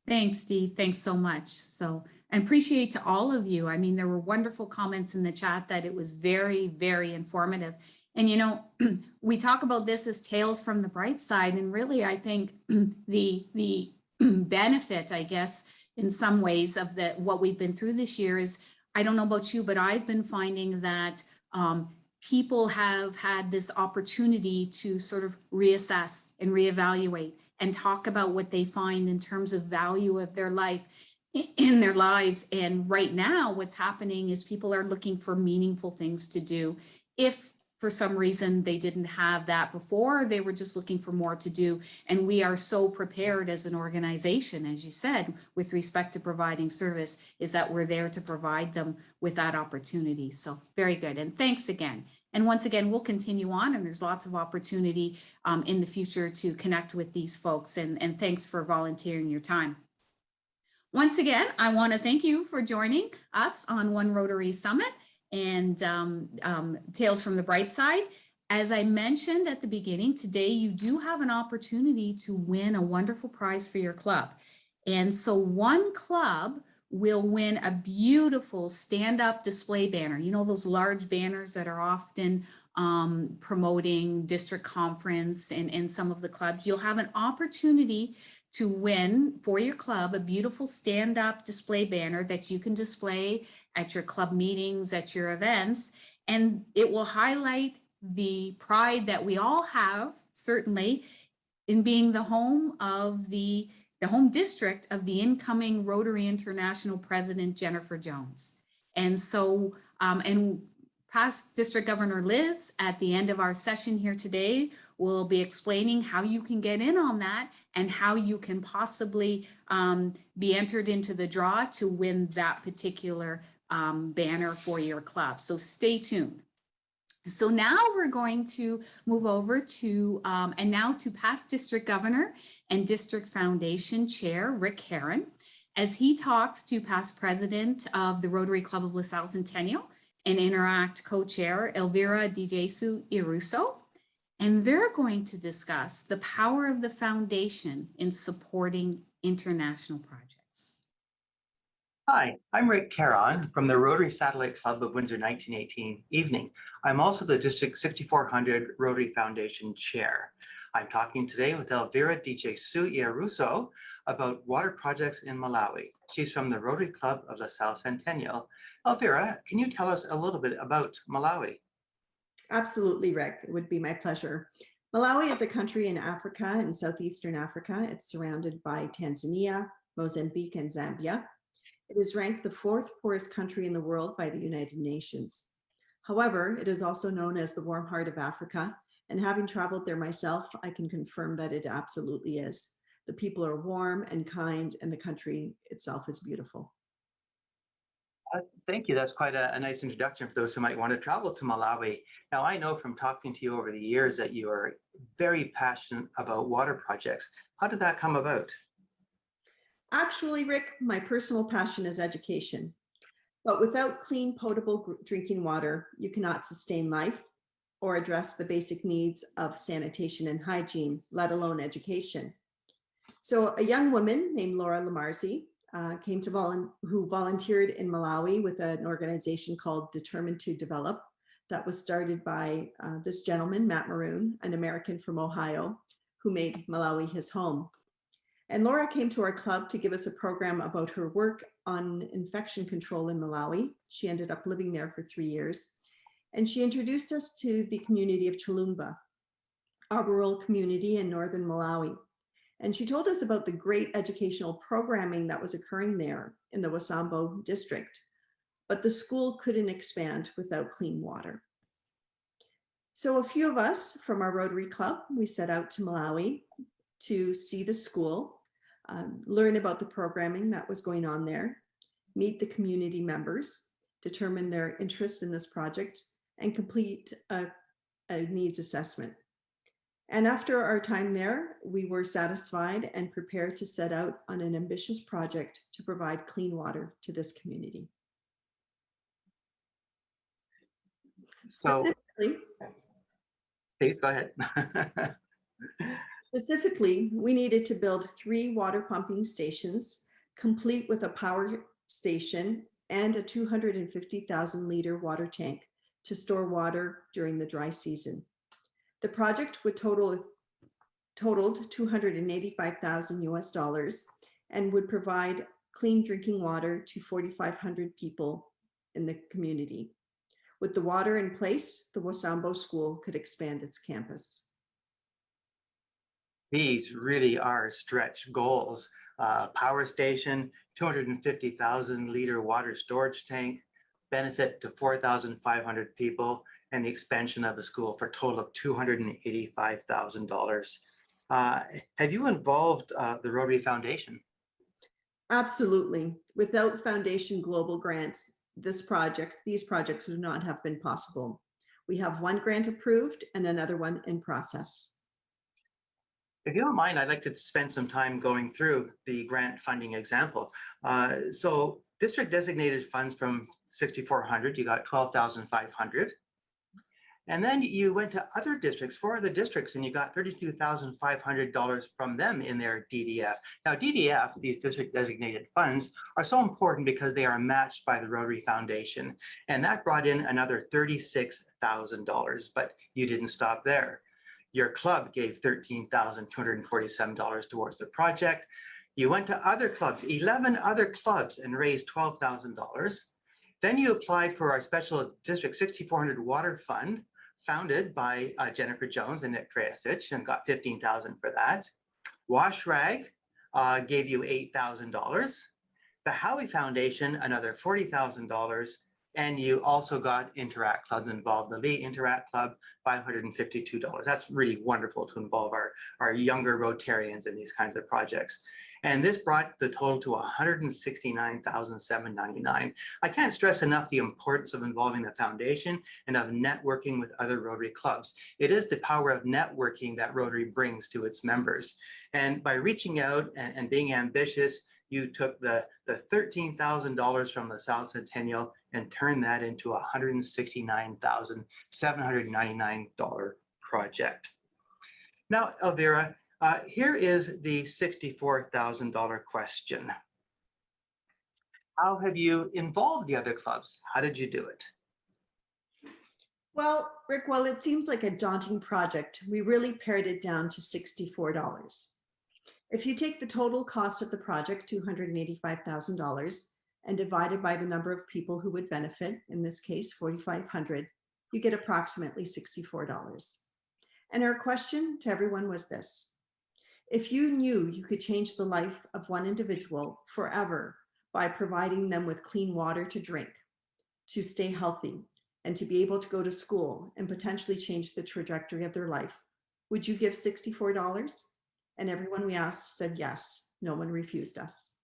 Thanks, Steve. Thanks so much. So I appreciate to all of you. I mean, there were wonderful comments in the chat that it was very, very informative. And, you know, we talk about this as tales from the bright side. And really, I think the benefit, I guess, in some ways of what we've been through this year is, I don't know about you, but I've been finding that people have had this opportunity to sort of reassess and reevaluate and talk about what they find in terms of value of their life in their lives. And right now, what's happening is people are looking for meaningful things to do. If for some reason they didn't have that before, they were just looking for more to do. And we are so prepared as an organization, as you said, with respect to providing service, is that we're there to provide them with that opportunity. So very good. And thanks again. And once again, we'll continue on, and there's lots of opportunity in the future to connect with these folks. And thanks for volunteering your time. Once again, I want to thank you for joining us on One Rotary Summit and Tales from the Bright Side. As I mentioned at the beginning, today you do have an opportunity to win a wonderful prize for your club. And so one club will win a beautiful stand-up display banner. You know, those large banners that are often promoting district conference and some of the clubs. You'll have an opportunity to win for your club a beautiful stand-up display banner that you can display at your club meetings, at your events, and it will highlight the pride that we all have, certainly, in being the home of the home district of the incoming Rotary International President, Jennifer Jones. And so, and past District Governor Liz, at the end of our session here today, will be explaining how you can get in on that and how you can possibly be entered into the draw to win that particular banner for your club. So stay tuned. So now we're going to move over to, and now to past District Governor and District Foundation Chair, Rick Herron, as he talks to past President of the Rotary Club of LaSalle Centennial and Interact Co-Chair, Elvira DiJesu Iruso. And they're going to discuss the power of the foundation in supporting international projects. Hi, I'm Rick Caron from the Rotary Satellite Club of Windsor 1918 evening. I'm also the District 6400 Rotary Foundation Chair. I'm talking today with Elvira DiJesu Iruso about water projects in Malawi. She's from the Rotary Club of LaSalle Centennial. Elvira, can you tell us a little bit about Malawi? Absolutely, Rick. It would be my pleasure. Malawi is a country in Africa, in Southeastern Africa. It's surrounded by Tanzania, Mozambique, and Zambia. It is ranked the 4th poorest country in the world by the United Nations. However, it is also known as the warm heart of Africa, and having traveled there myself, I can confirm that it absolutely is. The people are warm and kind, and the country itself is beautiful. Thank you. That's quite a nice introduction for those who might want to travel to Malawi. Now, I know from talking to you over the years that you are very passionate about water projects. How did that come about? Actually, Rick, my personal passion is education. But without clean, potable drinking water, you cannot sustain life or address the basic needs of sanitation and hygiene, let alone education. So a young woman named Laura Lamarzi who volunteered in Malawi with an organization called Determined to Develop that was started by this gentleman, Matt Maroon, an American from Ohio, who made Malawi his home. And Laura came to our club to give us a program about her work on infection control in Malawi. She ended up living there for 3 years. And she introduced us to the community of Chilumba, a rural community in northern Malawi. And she told us about the great educational programming that was occurring there in the Wasambo district. But the school couldn't expand without clean water. So a few of us from our Rotary Club, we set out to Malawi to see the school, learn about the programming that was going on there, meet the community members, determine their interest in this project, and complete a needs assessment. And after our time there, we were satisfied and prepared to set out on an ambitious project to provide clean water to this community. So, please go ahead. Specifically, we needed to build 3 water pumping stations, complete with a power station and a 250,000 liter water tank to store water during the dry season. The project would totaled $285,000 US and would provide clean drinking water to 4,500 people in the community. With the water in place, the Wasambo School could expand its campus. These really are stretch goals. Power station, 250,000 liter water storage tank, benefit to 4,500 people, and the expansion of the school for a total of $285,000. Have you involved the Rotary Foundation? Absolutely. Without Foundation Global grants, these projects would not have been possible. We have 1 grant approved and another one in process. If you don't mind, I'd like to spend some time going through the grant funding example. So district designated funds from 6,400, you got 12,500. And then you went to other districts, 4 other districts, and you got $32,500 from them in their DDF. Now DDF, these district designated funds, are so important because they are matched by the Rotary Foundation. And that brought in another $36,000, but you didn't stop there. Your club gave $13,247 towards the project. You went to other clubs, 11 other clubs, and raised $12,000. Then you applied for our special District 6400 Water Fund, founded by Jennifer Jones and Nick Krasic, and got $15,000 for that. WashRag gave you $8,000. The Howie Foundation, another $40,000. And you also got Interact Clubs involved. The Lee Interact Club, $552. That's really wonderful to involve our younger Rotarians in these kinds of projects. And this brought the total to $169,799. I can't stress enough the importance of involving the foundation and of networking with other Rotary clubs. It is the power of networking that Rotary brings to its members. And by reaching out and being ambitious, you took the $13,000 from the South Centennial and turned that into a $169,799 project. Now, Elvira, here is the $64,000 question. How have you involved the other clubs? How did you do it? Well, Rick, while it seems like a daunting project, we really pared it down to $64. If you take the total cost of the project, $285,000, and divide it by the number of people who would benefit, in this case, 4,500, you get approximately $64. And our question to everyone was this: if you knew you could change the life of one individual forever by providing them with clean water to drink, to stay healthy, and to be able to go to school and potentially change the trajectory of their life, would you give $64? And everyone we asked said yes. No one refused us.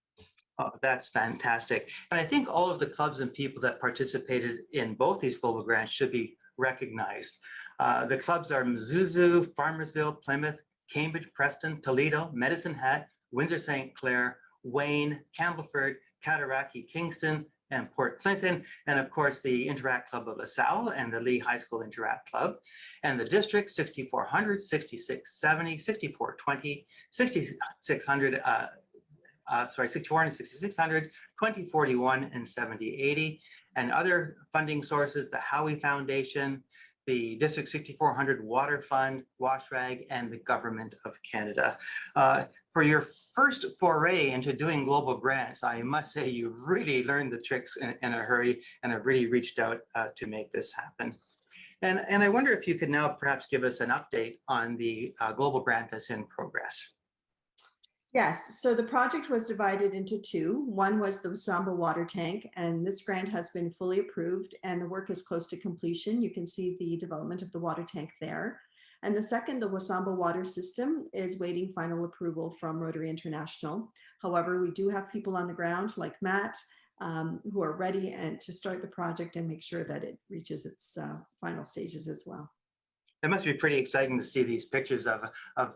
Oh, that's fantastic. And I think all of the clubs and people that participated in both these global grants should be recognized. The clubs are Mizuzu, Farmersville, Plymouth, Cambridge, Preston, Toledo, Medicine Hat, Windsor St. Clair, Wayne, Campbellford, Cataraqui, Kingston, and Port Clinton, and of course the Interact Club of LaSalle and the Lee High School Interact Club, and the district 6400, 6670, 6420, 6600, 6400, 6600, 2041, and 7080, and other funding sources, the Howie Foundation, the District 6400 Water Fund, WashRag, and the Government of Canada. For your first foray into doing global grants, I must say you really learned the tricks in a hurry and have really reached out to make this happen. And I wonder if you could now perhaps give us an update on the global grant that's in progress. Yes, so the project was divided into two. One was the Wasamba water tank, and this grant has been fully approved and the work is close to completion. You can see the development of the water tank there. And the second, the Wasamba water system, is waiting final approval from Rotary International. However, we do have people on the ground like Matt who are ready and to start the project and make sure that it reaches its final stages as well. It must be pretty exciting to see these pictures of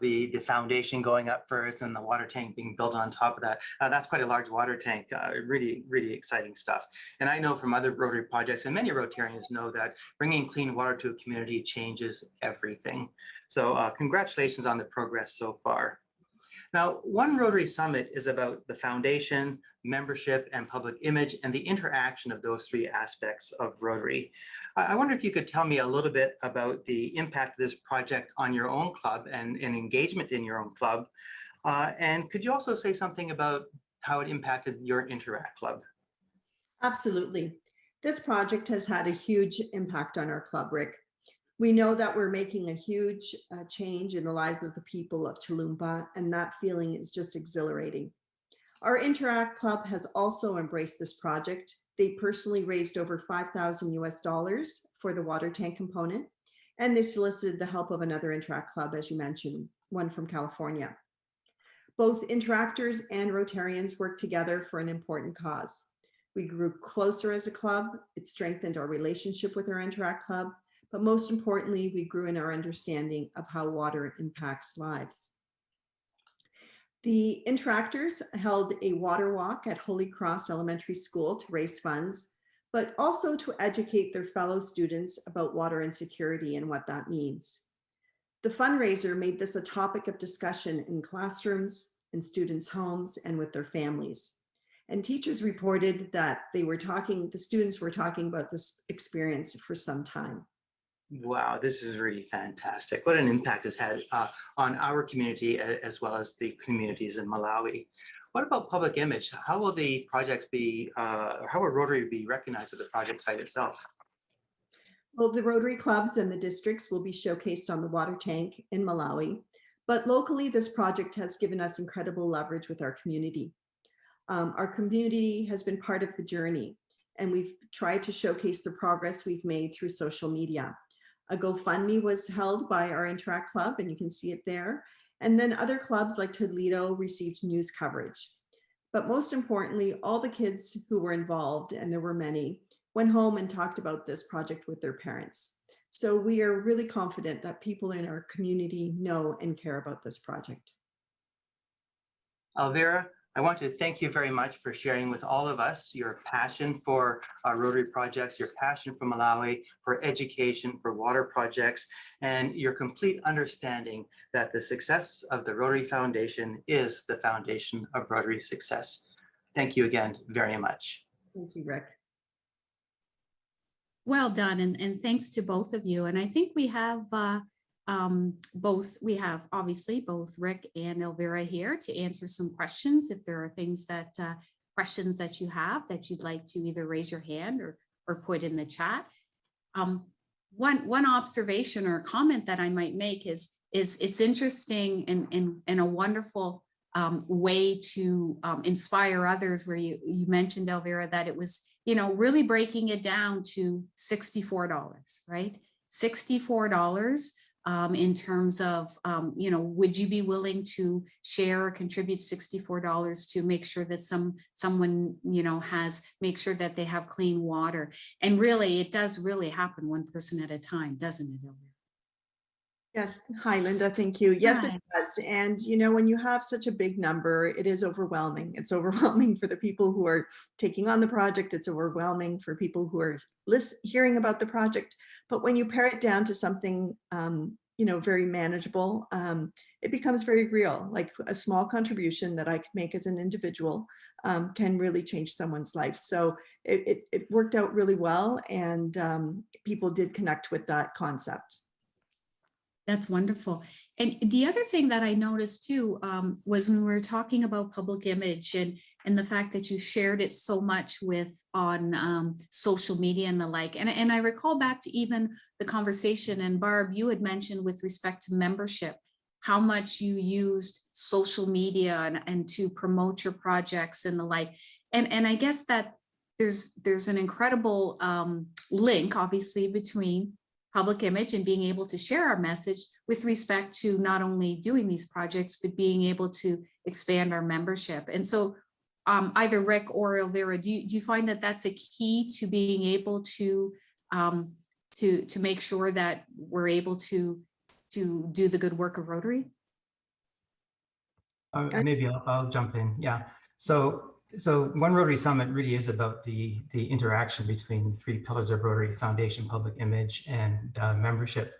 the foundation going up first and the water tank being built on top of that. That's quite a large water tank, really, really exciting stuff. And I know from other Rotary projects, and many Rotarians know that bringing clean water to a community changes everything. So congratulations on the progress so far. Now, One Rotary Summit is about the foundation, membership, and public image, and the interaction of those three aspects of Rotary. I wonder if you could tell me a little bit about the impact of this project on your own club and engagement in your own club. And could you also say something about how it impacted your Interact Club? Absolutely. This project has had a huge impact on our club, Rick. We know that we're making a huge change in the lives of the people of Toowoomba, and that feeling is just exhilarating. Our Interact Club has also embraced this project. They personally raised over $5,000 US for the water tank component, and they solicited the help of another Interact Club, as you mentioned, one from California. Both Interactors and Rotarians worked together for an important cause. We grew closer as a club. It strengthened our relationship with our Interact Club. But most importantly, we grew in our understanding of how water impacts lives. The Interactors held a water walk at Holy Cross Elementary School to raise funds, but also to educate their fellow students about water insecurity and what that means. The fundraiser made this a topic of discussion in classrooms, in students' homes, and with their families. And teachers reported that the students were talking about this experience for some time. Wow, this is really fantastic. What an impact it's had on our community as well as the communities in Malawi. What about public image? How will the project be, how will Rotary be recognized at the project site itself? Well, the Rotary clubs and the districts will be showcased on the water tank in Malawi, but locally this project has given us incredible leverage with our community. Our community has been part of the journey, and we've tried to showcase the progress we've made through social media. A GoFundMe was held by our Interact Club, and you can see it there. And then other clubs like Toledo received news coverage. But most importantly, all the kids who were involved, and there were many, went home and talked about this project with their parents. So we are really confident that people in our community know and care about this project. Elvira, I want to thank you very much for sharing with all of us your passion for Rotary projects, your passion for Malawi, for education, for water projects, and your complete understanding that the success of the Rotary Foundation is the foundation of Rotary success. Thank you again very much. Thank you, Rick. Well done, and thanks to both of you. And I think we have obviously both Rick and Elvira here to answer some questions. If there are questions that you have that you'd like to either raise your hand or put in the chat. One observation or comment that I might make is it's interesting and a wonderful way to inspire others, where you mentioned, Elvira, that it was, really breaking it down to $64, right? $64 in terms of, would you be willing to share or contribute $64 to make sure that someone, make sure that they have clean water? And really, it does really happen one person at a time, doesn't it, Elvira? Yes. Hi, Linda. Thank you. Yes, Hi. it does. And, when you have such a big number, it is overwhelming. It's overwhelming for the people who are taking on the project. It's overwhelming for people who are hearing about the project. But when you pare it down to something, very manageable, it becomes very real. Like a small contribution that I could make as an individual can really change someone's life. So it worked out really well. And people did connect with that concept. That's wonderful. And the other thing that I noticed too was when we were talking about public image and the fact that you shared it so much on social media and the like. And I recall back to even the conversation, and Barb, you had mentioned with respect to membership, how much you used social media and to promote your projects and the like. And I guess that there's an incredible link, obviously, between public image and being able to share our message with respect to not only doing these projects, but being able to expand our membership. And so either Rick or Elvira, do you find that that's a key to being able to make sure that we're able to do the good work of Rotary? Maybe I'll jump in. Yeah. So One Rotary Summit really is about the interaction between the three pillars of Rotary: foundation, public image, and membership.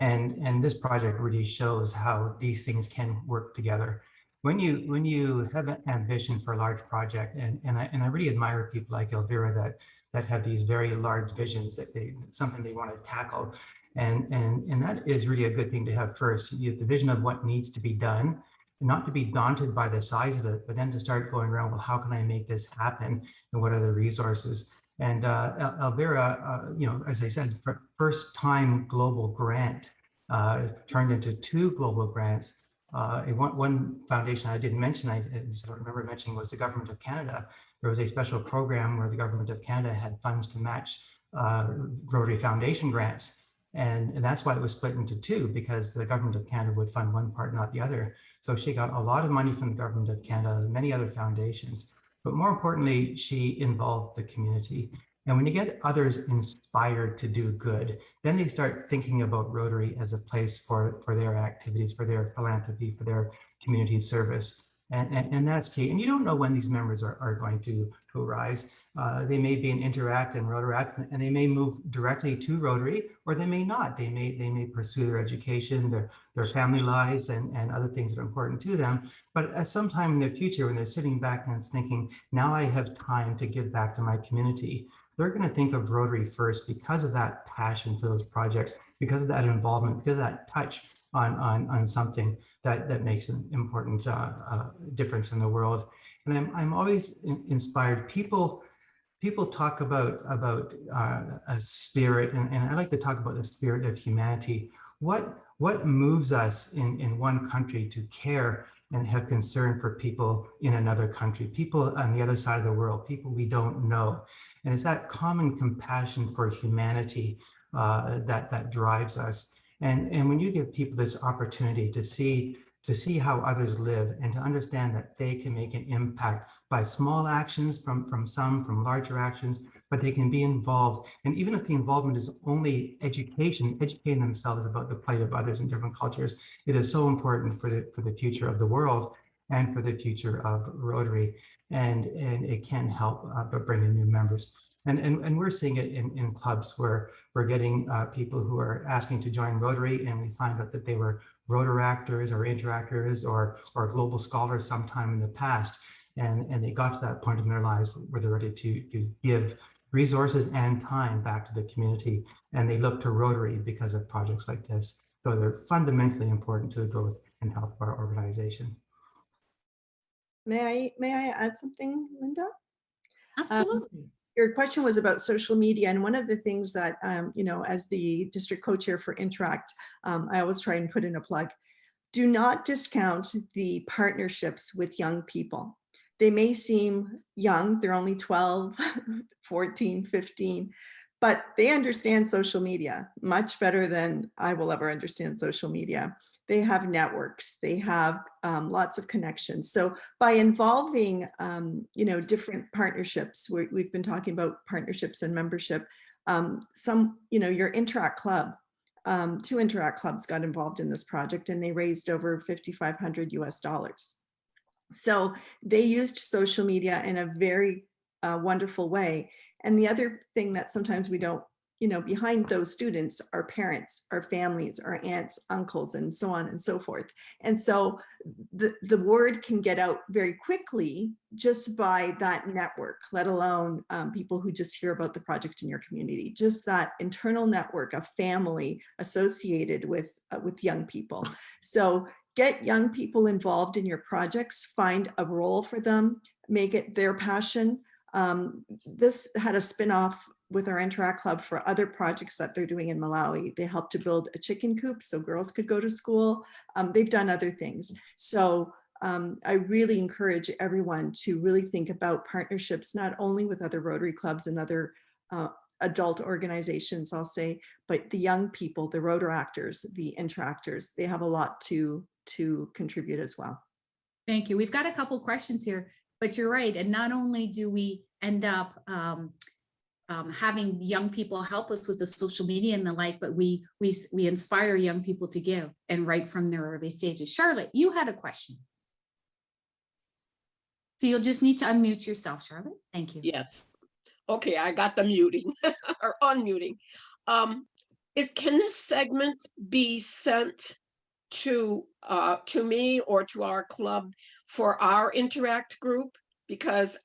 And this project really shows how these things can work together. When you have an ambition for a large project, and I really admire people like Elvira that have these very large visions, that something they want to tackle, and that is really a good thing to have first. You have the vision of what needs to be done, not to be daunted by the size of it, but then to start going around, well, how can I make this happen? And what are the resources? And Elvira, as I said, first time global grant turned into 2 global grants. One foundation I didn't mention, I don't remember mentioning, was the Government of Canada. There was a special program where the Government of Canada had funds to match Rotary Foundation grants. And that's why it was split into 2, because the Government of Canada would fund one part, not the other. So she got a lot of money from the Government of Canada, many other foundations, but more importantly, she involved the community. And when you get others inspired to do good, then they start thinking about Rotary as a place for their activities, for their philanthropy, for their community service. And that's key. And you don't know when these members are going to arise. They may be in Interact and Rotaract, and they may move directly to Rotary, or they may not. They may pursue their education, their family lives, and other things that are important to them. But at some time in the future, when they're sitting back and thinking, now I have time to give back to my community, they're going to think of Rotary first because of that passion for those projects, because of that involvement, because of that touch on something that makes an important difference in the world. And I'm always inspired. People talk about a spirit, and I like to talk about the spirit of humanity. What moves us in one country to care and have concern for people in another country, people on the other side of the world, people we don't know? And it's that common compassion for humanity that drives us. And when you give people this opportunity to see how others live and to understand that they can make an impact by small actions from larger actions, but they can be involved. And even if the involvement is only educating themselves about the plight of others in different cultures, it is so important for the future of the world and for the future of Rotary. And it can help but bring in new members. And we're seeing it in clubs where we're getting people who are asking to join Rotary, and we find out that they were Rotaractors or Interactors or global scholars sometime in the past. And they got to that point in their lives where they're ready to give resources and time back to the community. And they look to Rotary because of projects like this. So they're fundamentally important to the growth and health of our organization. May I add something, Linda? Absolutely. Your question was about social media, and one of the things that, as the district co-chair for Interact, I always try and put in a plug. do not discount the partnerships with young people. They may seem young, they're only 12, 14, 15, but they understand social media much better than I will ever understand social media. They have networks, they have lots of connections. So by involving, different partnerships, we've been talking about partnerships and membership, your Interact Club, 2 Interact clubs got involved in this project and they raised over $5,500 US. So they used social media in a very wonderful way. And the other thing that sometimes we don't, behind those students are parents, our families, our aunts, uncles, and so on and so forth. And so the word can get out very quickly just by that network, let alone people who just hear about the project in your community, just that internal network of family associated with young people. So get young people involved in your projects, find a role for them, make it their passion. This had a spin-off with our Interact Club for other projects that they're doing in Malawi. They helped to build a chicken coop so girls could go to school. They've done other things. So I really encourage everyone to really think about partnerships, not only with other Rotary clubs and other adult organizations, I'll say, but the young people, the Rotaractors, the Interactors, they have a lot to contribute as well. Thank you. We've got a couple questions here, but you're right. And not only do we end up having young people help us with the social media and the like, but we inspire young people to give and right from their early stages. Charlotte, you had a question. So you'll just need to unmute yourself, Charlotte. Thank you. Yes. Okay, I got the muting or unmuting. Can this segment be sent to me or to our club for our Interact group? Because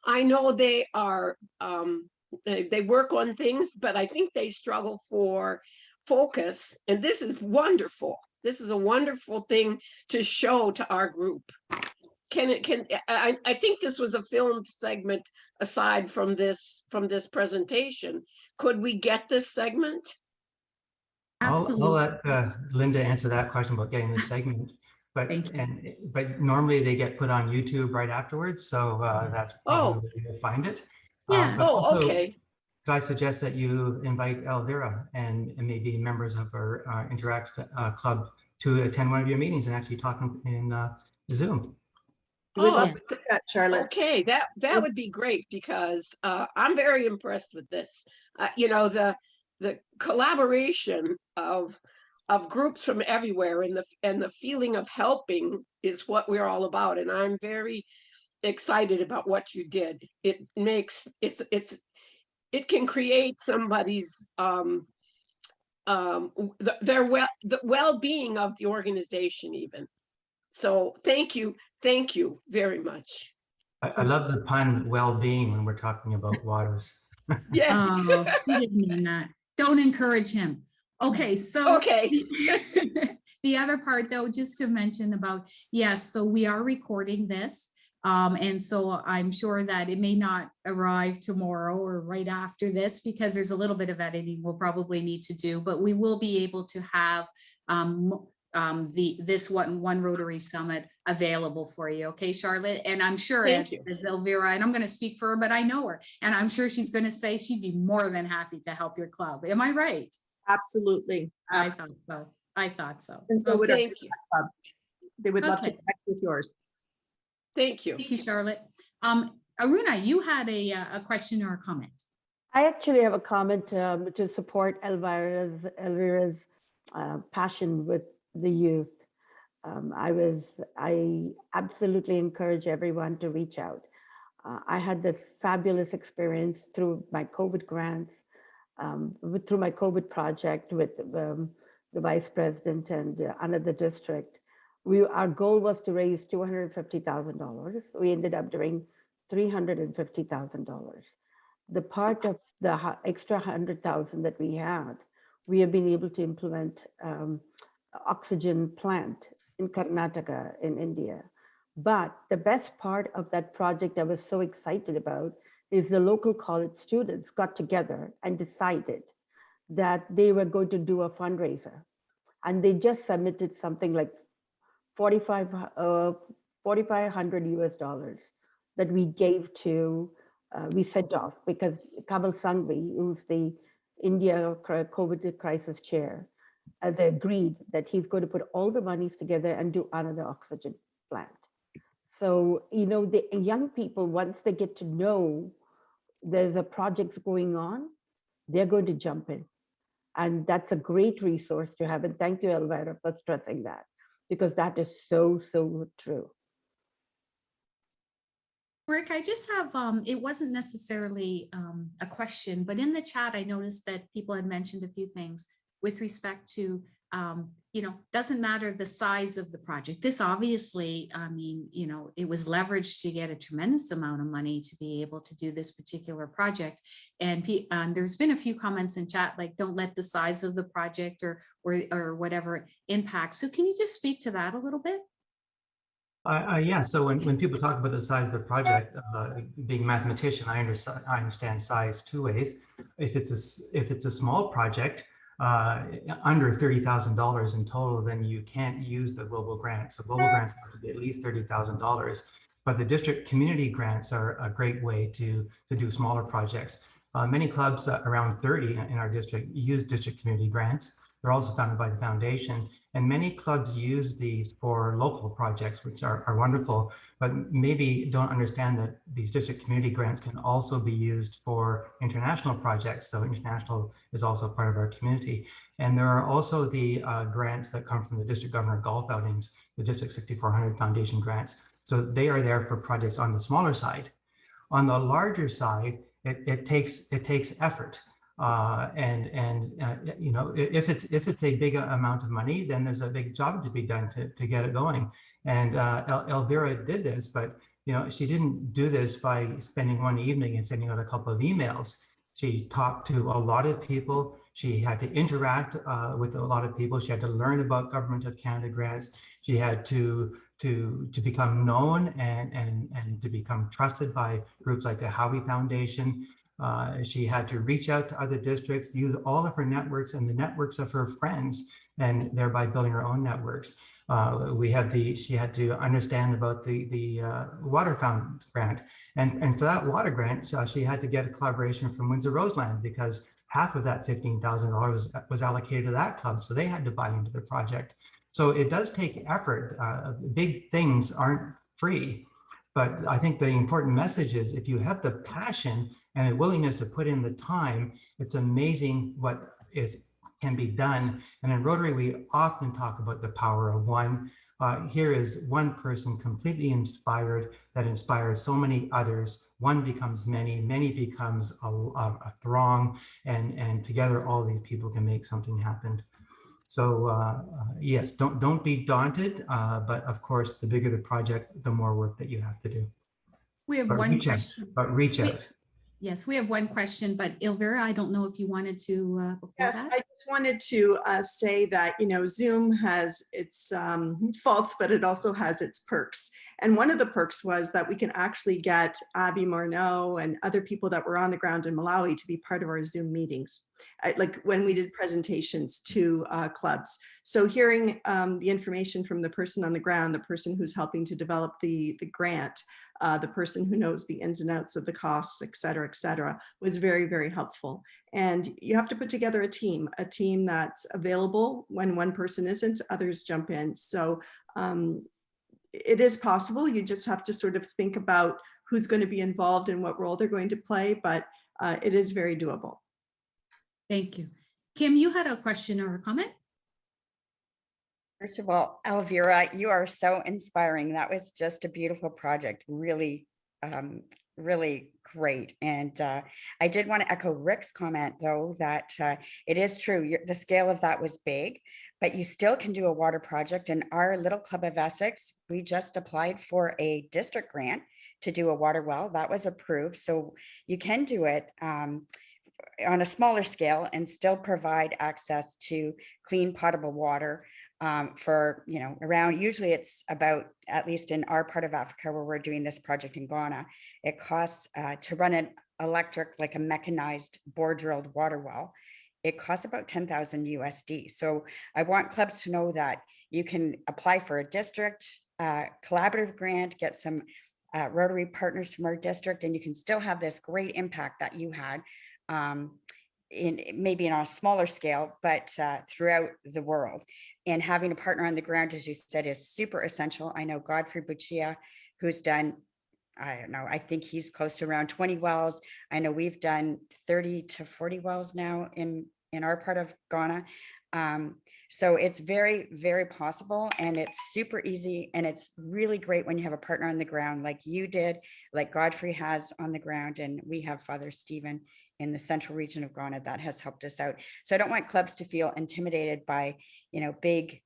I know they are, they work on things, but I think they struggle for focus. And this is wonderful. This is a wonderful thing to show to our group. I think this was a filmed segment aside from this presentation. Could we get this segment? Absolutely. I'll let Linda answer that question about getting the segment. But normally they get put on YouTube right afterwards, so that's probably where you'll find it. Yeah. Okay. Could I suggest that you invite Elvira and maybe members of our Interact Club to attend one of your meetings and actually talk in Zoom? We'd love to do that, Charlotte. Okay, that would be great because I'm very impressed with this. The collaboration of groups from everywhere and the feeling of helping is what we're all about. And I'm very excited about what you did. It can create somebody's the well-being of the organization even. So thank you very much. I love the pun well-being when we're talking about waters. Yeah. Oh, she didn't mean that. Don't encourage him. Okay, so the other part though, just to mention about, yes, so we are recording this. And so I'm sure that it may not arrive tomorrow or right after this because there's a little bit of editing we'll probably need to do, but we will be able to have this one Rotary Summit available for you. Okay, Charlotte? And I'm sure as Elvira, and I'm going to speak for her, but I know her, and I'm sure she's going to say she'd be more than happy to help your club. Am I right? Absolutely. I thought so. I thought so. And so Thank you. They would love to connect with yours. Thank you. Thank you, Charlotte. Aruna, you had a question or a comment. I actually have a comment to support Elvira's passion with the youth. I absolutely encourage everyone to reach out. I had this fabulous experience through my COVID grants, through my COVID project with the vice president and another district. Our goal was to raise $250,000. We ended up doing $350,000. The part of the extra 100,000 that we had, we have been able to implement oxygen plant in Karnataka in India. But the best part of that project I was so excited about is the local college students got together and decided that they were going to do a fundraiser. And they just submitted something like 4,500 US dollars that we gave to, we sent off because Kamal Sangvi, who's the India COVID crisis chair, has agreed that he's going to put all the monies together and do another oxygen plant. So, you know, the young people, once they get to know there's a project going on, they're going to jump in. And that's a great resource to have. And thank you, Elvira, for stressing that, because that is so, so true. Rick, I just have, it wasn't necessarily a question, but in the chat, I noticed that people had mentioned a few things with respect to, you know, doesn't matter the size of the project. This obviously, I mean, you know, it was leveraged to get a tremendous amount of money to be able to do this particular project. And there's been a few comments in chat, like, don't let the size of the project or whatever impact. So can you just speak to that a little bit? Yeah, so when people talk about the size of the project, being a mathematician, I understand size two ways. If it's a small project, under $30,000 in total, then you can't use the global grant. So global grants have to be at least $30,000. But the district community grants are a great way to do smaller projects. Many clubs, around 30 in our district, use district community grants. They're also funded by the foundation. And many clubs use these for local projects, which are wonderful, but maybe don't understand that these district community grants can also be used for international projects. So international is also part of our community. And there are also the grants that come from the district governor golf outings, the District 6400 Foundation grants. So they are there for projects on the smaller side. On the larger side, it takes effort. You know, if it's a big amount of money, then there's a big job to be done to get it going. And Elvira did this, but you know, she didn't do this by spending one evening and sending out a couple of emails. She talked to a lot of people. She had to interact with a lot of people. She had to learn about Government of Canada grants. She had to become known and to become trusted by groups like the Howie Foundation. She had to reach out to other districts, use all of her networks and the networks of her friends, and thereby building her own networks. She had to understand about the water fountain grant. And for that water grant, she had to get a collaboration from Windsor Roseland, because half of that $15,000 was allocated to that club. So they had to buy into the project. So it does take effort. Big things aren't free. But I think the important message is, if you have the passion and a willingness to put in the time, it's amazing what can be done. And in Rotary, we often talk about the power of one. Here is one person completely inspired that inspires so many others. One becomes many, many becomes a throng, and together all these people can make something happen. So yes, don't be daunted, but of course, the bigger the project, the more work that you have to do. We have one question. But reach out. Yes, we have one question, but Elvira, I don't know if you wanted to before Yes, that. I just wanted to say that, you know, Zoom has its faults, but it also has its perks. And one of the perks was that we can actually get Abby Marneau and other people that were on the ground in Malawi to be part of our Zoom meetings, like when we did presentations to clubs. So hearing the information from the person on the ground, the person who's helping to develop the grant, the person who knows the ins and outs of the costs, et cetera, was very, very helpful. And you have to put together a team that's available. When one person isn't, others jump in. So it is possible. You just have to sort of think about who's going to be involved and what role they're going to play, but it is very doable. Thank you. Kim, you had a question or a comment? First of all, Elvira, you are so inspiring. That was just a beautiful project. Really, really great. And I did want to echo Rick's comment, though, that it is true. The scale of that was big, but you still can do a water project. And our little Club of Essex, we just applied for a district grant to do a water well. That was approved. So you can do it on a smaller scale and still provide access to clean potable water for, you know, around, usually it's about, at least in our part of Africa where we're doing this project in Ghana, it costs to run an electric, like a mechanized bore drilled water well, it costs about 10,000 USD. So I want clubs to know that you can apply for a district collaborative grant, get some Rotary partners from our district, and you can still have this great impact that you had in maybe on a smaller scale, but throughout the world. And having a partner on the ground, as you said, is super essential. I know Godfrey Buccia, who's done, I don't know, I think he's close to around 20 wells. I know we've done 30 to 40 wells now in our part of Ghana. So it's very, very possible, and it's super easy, and it's really great when you have a partner on the ground like you did, like Godfrey has on the ground, and we have Father Stephen in the central region of Ghana that has helped us out. So I don't want clubs to feel intimidated by, big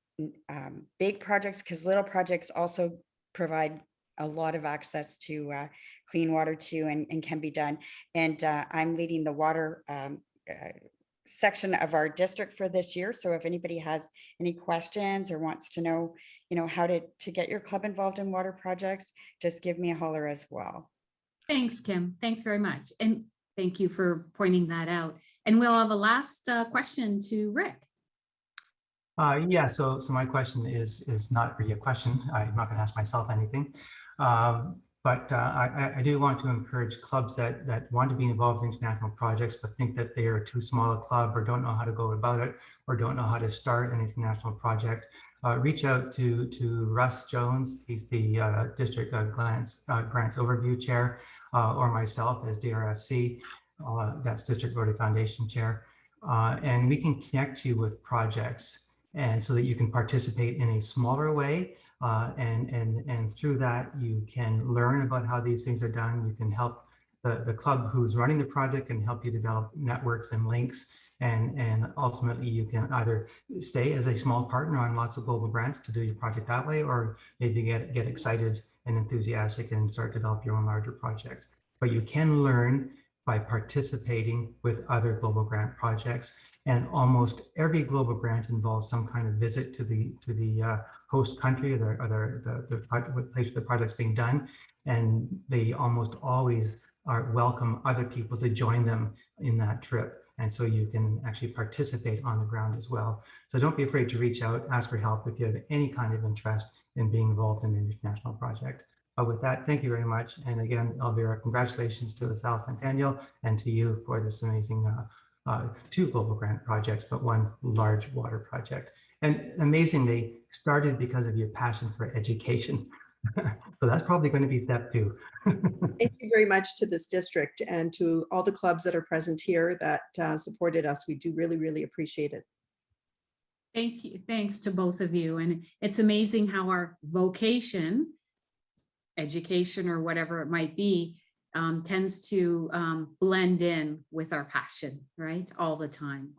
projects, because little projects also provide a lot of access to clean water too, and can be done. And I'm leading the water section of our district for this year. So if anybody has any questions or wants to know, how to get your club involved in water projects, just give me a holler as well. Thanks, Kim. Thanks very much. And thank you for pointing that out. And we'll have a last question to Rick. Yeah, so my question is not really a question. I'm not going to ask myself anything. But I do want to encourage clubs that want to be involved in international projects, but think that they are too small a club or don't know how to go about it, or don't know how to start an international project. Reach out to Russ Jones. He's the District Grants Overview Chair, or myself as DRFC, that's District Rotary Foundation Chair. And we can connect you with projects, and so that you can participate in a smaller way. And through that, you can learn about how these things are done. You can help the club who's running the project and help you develop networks and links. And ultimately, you can either stay as a small partner on lots of global grants to do your project that way, or maybe get excited and enthusiastic and start to develop your own larger projects. But you can learn by participating with other global grant projects. And almost every global grant involves some kind of visit to the host country or the place where the project's being done. And they almost always welcome other people to join them in that trip. And so you can actually participate on the ground as well. So don't be afraid to reach out, ask for help if you have any kind of interest in being involved in an international project. But with that, thank you very much. And again, Elvira, congratulations to Sal Centennial and to you for this amazing 2 global grant projects, but 1 large water project. And amazingly, started because of your passion for education. So that's probably going to be step 2. Thank you very much to this district and to all the clubs that are present here that supported us. We do really, really appreciate it. Thank you. Thanks to both of you. And it's amazing how our vocation, education or whatever it might be, tends to blend in with our passion, right? All the time.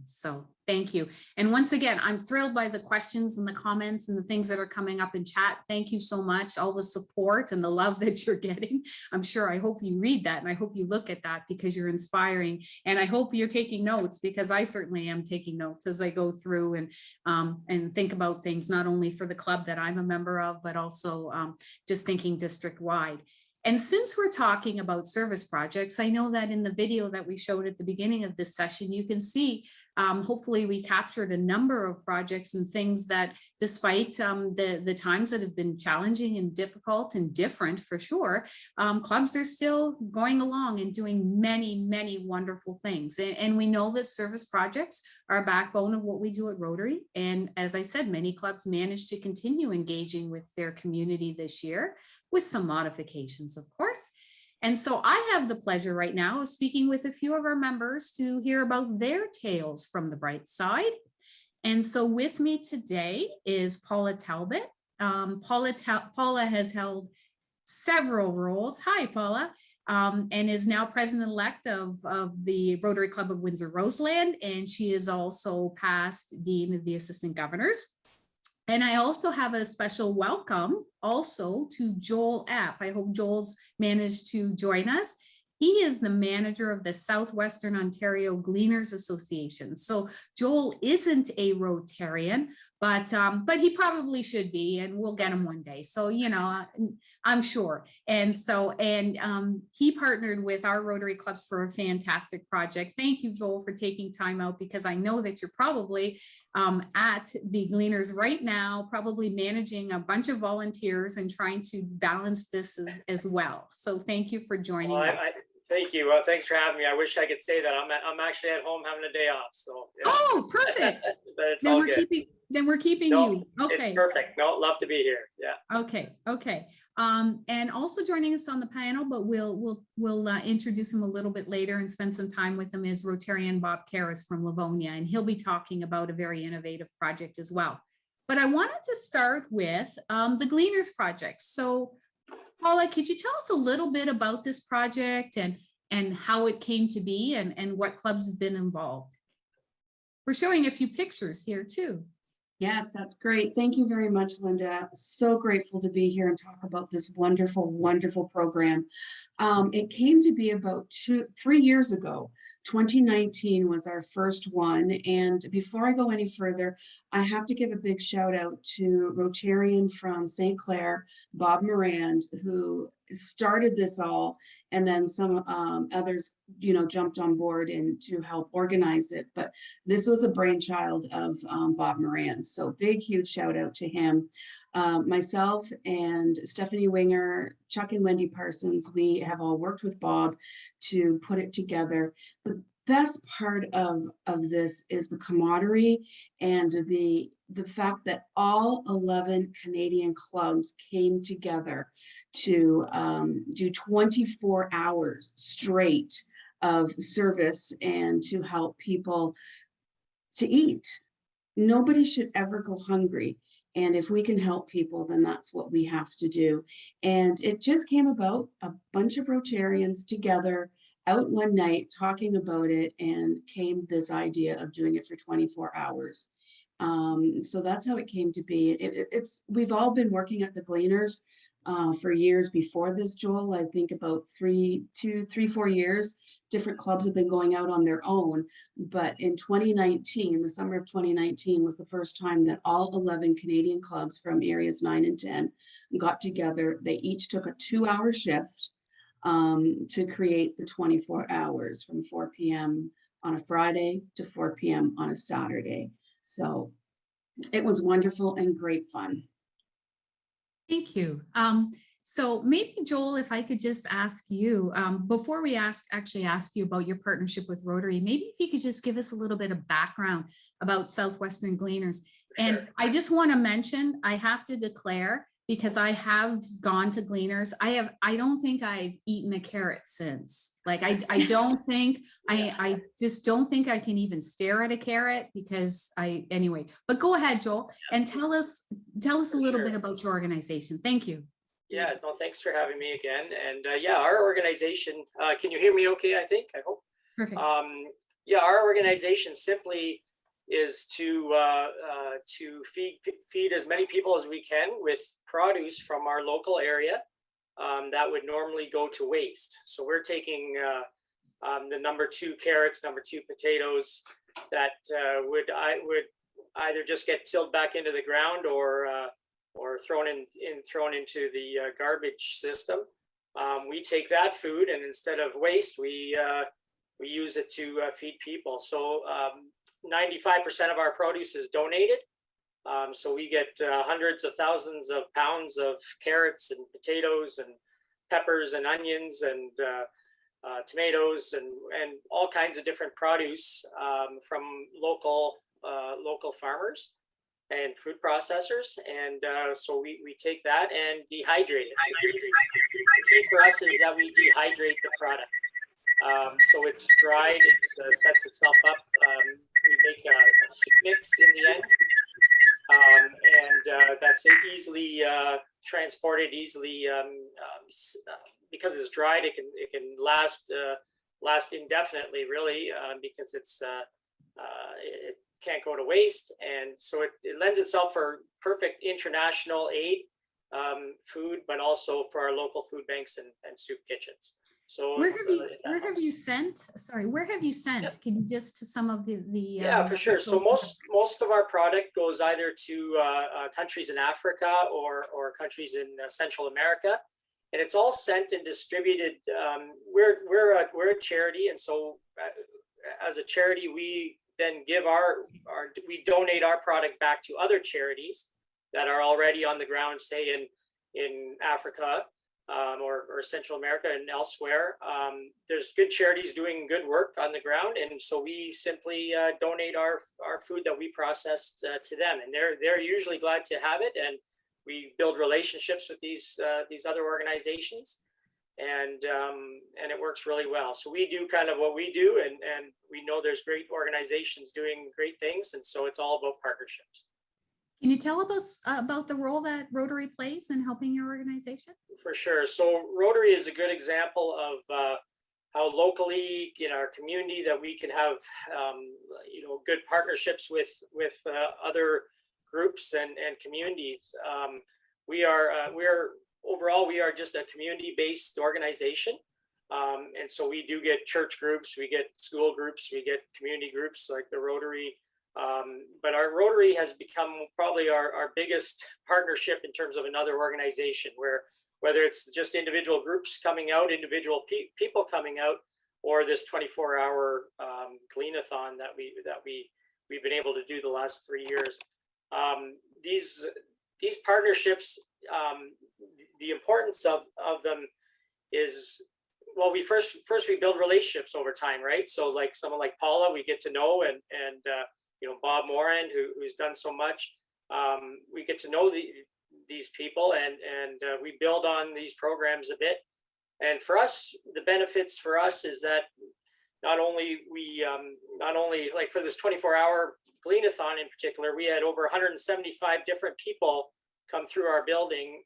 So thank you. And once again, I'm thrilled by the questions and the comments and the things that are coming up in chat. Thank you so much. All the support and the love that you're getting. I hope you read that, and I hope you look at that, because you're inspiring. And I hope you're taking notes, because I certainly am taking notes as I go through and think about things, not only for the club that I'm a member of, but also just thinking district wide. And since we're talking about service projects, I know that in the video that we showed at the beginning of this session, you can see, hopefully we captured a number of projects and things that, despite the times that have been challenging and difficult and different for sure, clubs are still going along and doing many, many wonderful things. And we know that service projects are a backbone of what we do at Rotary. And as I said, many clubs managed to continue engaging with their community this year, with some modifications, of course. And so I have the pleasure right now of speaking with a few of our members to hear about their tales from the bright side. And so with me today is Paula Talbot. Paula has held several roles. Hi, Paula. And is now president-elect of the Rotary Club of Windsor-Roseland. And she is also past dean of the assistant governors. And I also have a special welcome also to Joel Epp. I hope Joel's managed to join us. He is the manager of the Southwestern Ontario Gleaners Association. So Joel isn't a Rotarian, but he probably should be, and we'll get him one day. So, you know, I'm sure. And so, he partnered with our Rotary clubs for a fantastic project. Thank you, Joel, for taking time out, because I know that you're probably at the Gleaners right now, probably managing a bunch of volunteers and trying to balance this as well. So thank you for joining us. Thank you. Thanks for having me. I wish I could say that I'm actually at home having a day off. So yeah. Oh, perfect. But it's Then all we're good. keeping No, you. Okay. It's perfect. No, love to be here. Yeah. Okay. And also joining us on the panel, but we'll introduce him a little bit later and spend some time with him, is Rotarian Bob Karras from Livonia, and he'll be talking about a very innovative project as well. But I wanted to start with the Gleaners project. So Paula, could you tell us a little bit about this project and how it came to be and what clubs have been involved? We're showing a few pictures here too. Yes, that's great. Thank you very much, Linda. So grateful to be here and talk about this wonderful, wonderful program. It came to be about 3 years ago. 2019 was our first one. And before I go any further, I have to give a big shout out to Rotarian from St. Clair, Bob Morand, who started this all, and then some others, you know, jumped on board and to help organize it. But this was a brainchild of Bob Moran. So big, huge shout out to him. Myself and Stephanie Winger, Chuck and Wendy Parsons, we have all worked with Bob to put it together. The best part of this is the camaraderie and the fact that all 11 Canadian clubs came together to do 24 hours straight of service and to help people to eat. Nobody should ever go hungry. And if we can help people, then that's what we have to do. And it just came about a bunch of Rotarians together out one night talking about it, and came this idea of doing it for 24 hours. So that's how it came to be. We've all been working at the Gleaners for years before this, Joel. I think about 3, 4 years. Different clubs have been going out on their own. But in 2019, the summer of 2019 was the first time that all 11 Canadian clubs from areas 9 and 10 got together. They each took a 2-hour shift to create the 24 hours from 4 p.m. on a Friday to 4 p.m. on a Saturday. So it was wonderful and great fun. Thank you. So maybe, Joel, if I could just ask you, before we actually ask you about your partnership with Rotary, maybe if you could just give us a little bit of background about Southwestern Gleaners. And I just want to mention, I have to declare, because I have gone to Gleaners, I don't think I've eaten a carrot since. Like, I don't think, I just don't think I can even stare at a carrot, because anyway, but go ahead, Joel, and tell us a little bit about your organization. Thank you. Yeah, no, thanks for having me again. And yeah, our organization, can you hear me okay, I think, I hope? Perfect. Yeah, our organization simply is to feed as many people as we can with produce from our local area that would normally go to waste. So we're taking the number 2 carrots, number 2 potatoes that would either just get tilled back into the ground or thrown into the garbage system. We take that food, and instead of waste, we use it to feed people. So 95% of our produce is donated. So we get hundreds of thousands of pounds of carrots and potatoes and peppers and onions and tomatoes and all kinds of different produce from local farmers and food processors. And so we take that and dehydrate it. The key for us is that we dehydrate the product. So it's dried, it sets itself up. We make a soup mix in the end. And that's easily transported, easily because it's dried. It can last indefinitely, really, because it can't go to waste, and so it lends itself for perfect international aid food, but also for our local food banks and soup kitchens. So Where if, have you, if that where have helps. you sent, sorry, where have you sent? Can you just to some of the Yeah, for sure. So most of our product goes either to countries in Africa or countries in Central America, and it's all sent and distributed. We're a charity, and so as a charity, we then give we donate our product back to other charities that are already on the ground, say in Africa. Or Central America and elsewhere. There's good charities doing good work on the ground, and so we simply donate our food that we processed to them, and they're usually glad to have it. And we build relationships with these other organizations, and it works really well. So we do kind of what we do, and we know there's great organizations doing great things, and so it's all about partnerships. Can you tell us about the role that Rotary plays in helping your organization? For sure. So Rotary is a good example of how locally in our community that we can have, good partnerships with other groups and communities. Overall, we are just a community-based organization. And so we do get church groups, we get school groups, we get community groups like the Rotary. But our Rotary has become probably our biggest partnership in terms of another organization, where whether it's just individual groups coming out, individual people coming out, or this 24-hour clean-a-thon that we've been able to do the last 3 years. These partnerships, the importance of them is, well, we first we build relationships over time, right? So like someone like Paula, we get to know, and Bob Moran, who's done so much. We get to know these people, and we build on these programs a bit. And for us, the benefits for us is that not only like for this 24-hour clean-a-thon in particular, we had over 175 different people come through our building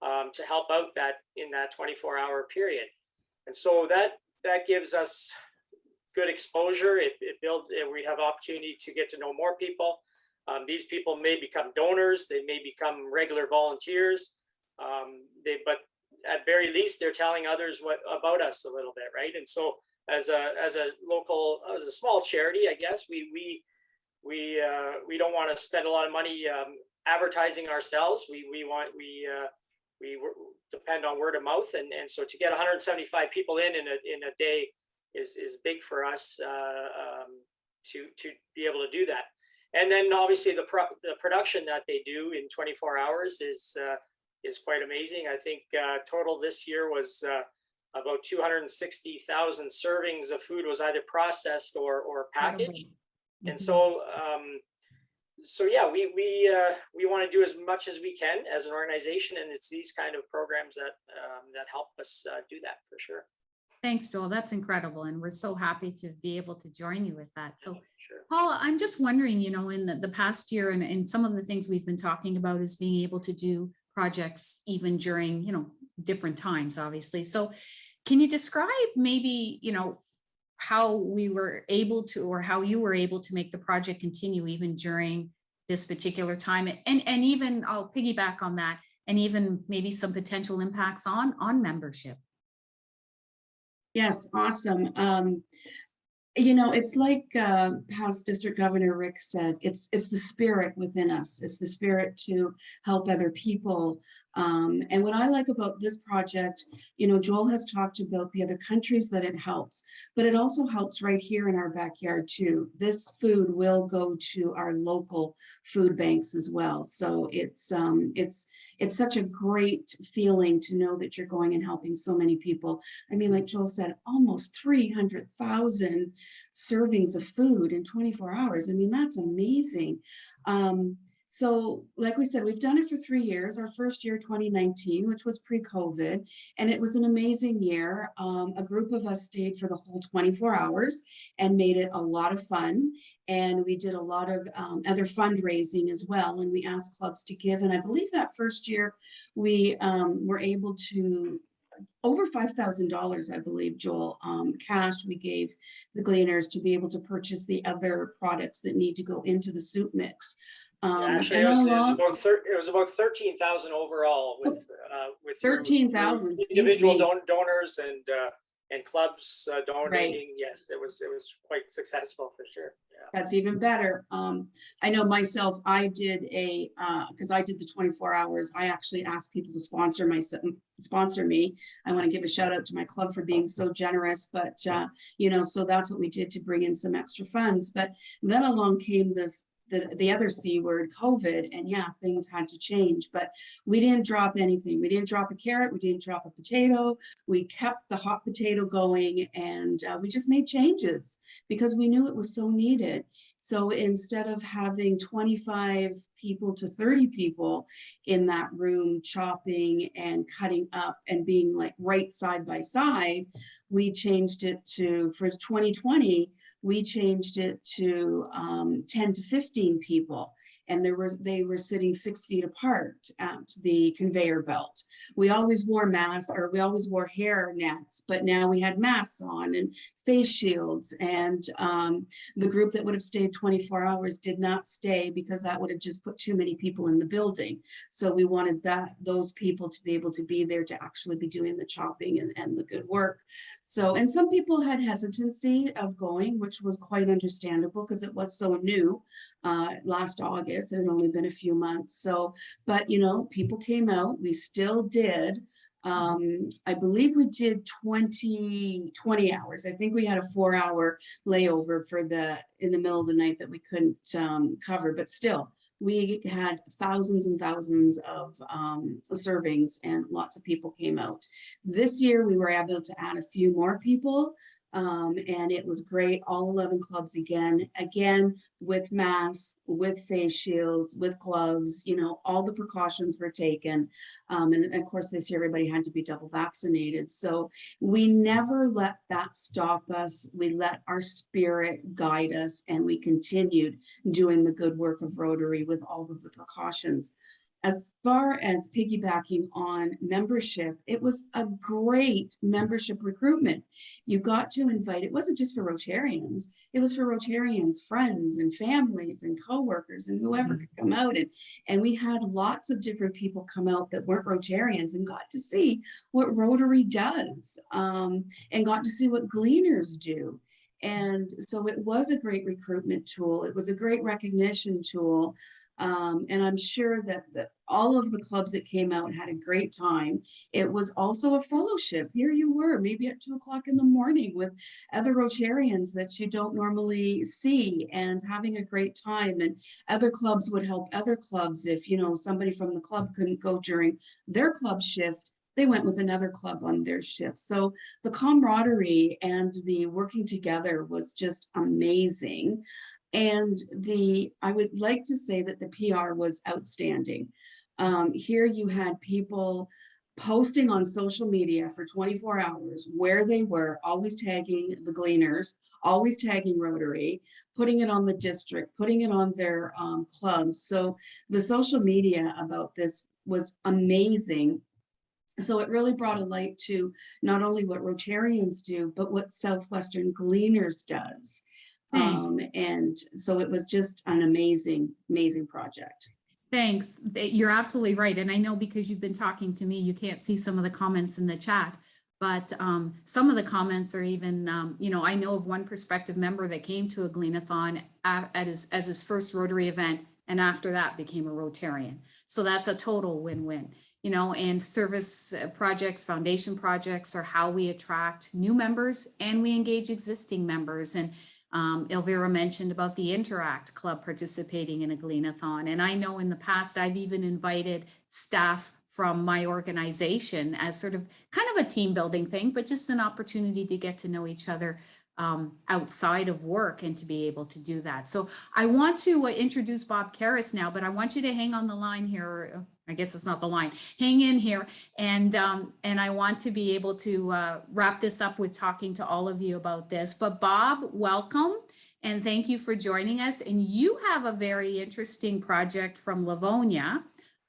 to help out in that 24-hour period. And so that gives us good exposure. It builds, we have opportunity to get to know more people. These people may become donors, they may become regular volunteers, but at very least they're telling others about us a little bit, right? And so as a small charity, I guess we don't want to spend a lot of money advertising ourselves. We depend on word of mouth, and so to get 175 people in a day is big for us to be able to do that. And then obviously the production that they do in 24 hours is quite amazing. I think total this year was about 260,000 servings of food was either processed or packaged. And so yeah, we want to do as much as we can as an organization, and it's these kind of programs that help us do that for sure. Thanks, Joel. That's incredible. And we're so happy to be able to join you with that. So Paula, I'm just wondering, in the past year and some of the things we've been talking about is being able to do projects even during, different times, obviously. So can you describe maybe, how we were able to, or how you were able to make the project continue even during this particular time? And even I'll piggyback on that, and even maybe some potential impacts on membership. Yes, awesome. It's like past District Governor Rick said, it's the spirit within us. It's the spirit to help other people. And what I like about this project, Joel has talked about the other countries that it helps, but it also helps right here in our backyard too. This food will go to our local food banks as well. So it's such a great feeling to know that you're going and helping so many people. I mean, like Joel said, almost 300,000 servings of food in 24 hours. I mean, that's amazing. So like we said, we've done it for 3 years. Our first year, 2019, which was pre-COVID, and it was an amazing year. A group of us stayed for the whole 24 hours and made it a lot of fun. And we did a lot of other fundraising as well. And we asked clubs to give. And I believe that first year we were able to over $5,000, I believe, Joel, cash we gave the gleaners to be able to purchase the other products that need to go into the soup mix. Actually, it was about 13,000 overall with 13,000 individual donors and clubs donating. Yes, it was quite successful for sure. Yeah. That's even better. I know myself, I did because I did the 24 hours, I actually asked people to sponsor me. I want to give a shout out to my club for being so generous, but so that's what we did to bring in some extra funds. But then along came the other C word, COVID, and yeah, things had to change, but we didn't drop anything. We didn't drop a carrot. We didn't drop a potato. We kept the hot potato going, and we just made changes because we knew it was so needed. So instead of having 25 people to 30 people in that room chopping and cutting up and being like right side by side, we changed it to, for 2020, we changed it to 10 to 15 people. And they were sitting 6 feet apart at the conveyor belt. We always wore masks, or we always wore hair nets, but now we had masks on and face shields. And the group that would have stayed 24 hours did not stay because that would have just put too many people in the building. So we wanted those people to be able to be there to actually be doing the chopping and the good work. So, and some people had hesitancy of going, which was quite understandable because it was so new last August. It had only been a few months. So, but people came out. We still did. I believe we did 20 hours. I think we had a 4-hour layover in the middle of the night that we couldn't cover, but still we had thousands and thousands of servings and lots of people came out. This year we were able to add a few more people. And it was great. All 11 clubs again with masks, with face shields, with gloves, all the precautions were taken. And of course, this year everybody had to be double vaccinated. So we never let that stop us. We let our spirit guide us, and we continued doing the good work of Rotary with all of the precautions. As far as piggybacking on membership, it was a great membership recruitment. You got to invite, it wasn't just for Rotarians, it was for Rotarians, friends and families and coworkers and whoever could come out. And we had lots of different people come out that weren't Rotarians and got to see what Rotary does and got to see what Gleaners do. And so it was a great recruitment tool. It was a great recognition tool. And I'm sure that all of the clubs that came out had a great time. It was also a fellowship. Here you were, maybe at 2 o'clock in the morning with other Rotarians that you don't normally see, and having a great time. And other clubs would help other clubs. If, somebody from the club couldn't go during their club shift, they went with another club on their shift. So the camaraderie and the working together was just amazing. And I would like to say that the PR was outstanding. Here you had people posting on social media for 24 hours where they were, always tagging the Gleaners, always tagging Rotary, putting it on the district, putting it on their clubs. So the social media about this was amazing. So it really brought a light to not only what Rotarians do, but what Southwestern Gleaners does. And so it was just an amazing, amazing project. Thanks. You're absolutely right. And I know because you've been talking to me, you can't see some of the comments in the chat, but some of the comments are even, I know of one prospective member that came to a Gleanathon as his first Rotary event, and after that became a Rotarian. So that's a total win-win. And service projects, foundation projects are how we attract new members and we engage existing members. And Elvira mentioned about the Interact Club participating in a Gleanathon. And I know in the past, I've even invited staff from my organization as sort of kind of a team building thing, but just an opportunity to get to know each other outside of work and to be able to do that. So I want to introduce Bob Karras now, but I want you to hang on the line here. I guess it's not the line. Hang in here. And I want to be able to wrap this up with talking to all of you about this. But Bob, welcome. And thank you for joining us. And you have a very interesting project from Livonia.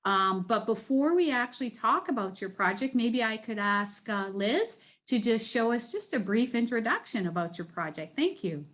But before we actually talk about your project, maybe I could ask Liz to just show us just a brief introduction about your project. Thank you.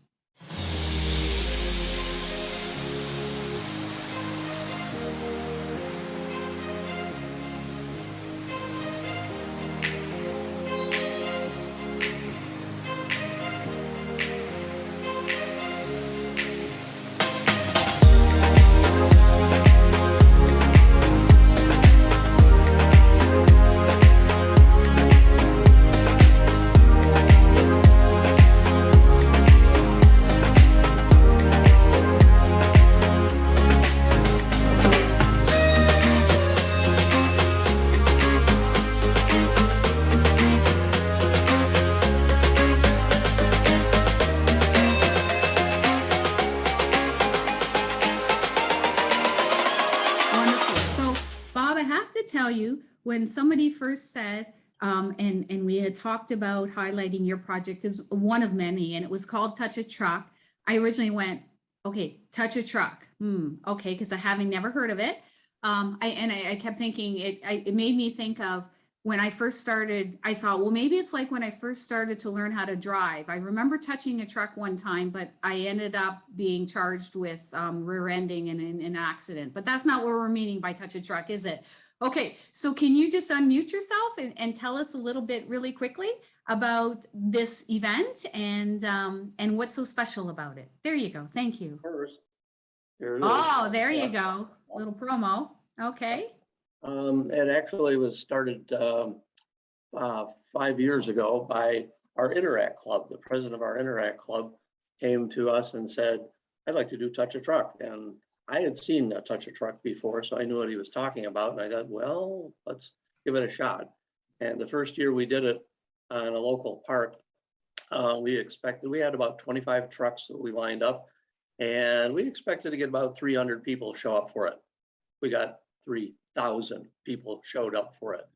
tell you, when somebody first said, and we had talked about highlighting your project as one of many, and it was called Touch a Truck. I originally went, okay, Touch a Truck. Okay, because I haven't never heard of it. I kept thinking it made me think of when I first started. I thought, well, maybe it's like when I first started to learn how to drive. I remember touching a truck one time, but I ended up being charged with rear-ending in an accident. But that's not what we're meaning by touch a truck, is it? Okay, so can you just unmute yourself and tell us a little bit really quickly about this event and what's so special about it? There you go. Thank you. First, here it is. Oh, there you go. Little promo. Okay. It actually was started 5 years ago by our Interact Club. The president of our Interact Club came to us and said, I'd like to do Touch a Truck. And I had seen a Touch a Truck before, so I knew what he was talking about. And I thought, well, let's give it a shot. And the first year we did it in a local park, we had about 25 trucks that we lined up, and we expected to get about 300 people show up for it. We got 3,000 people showed up for it.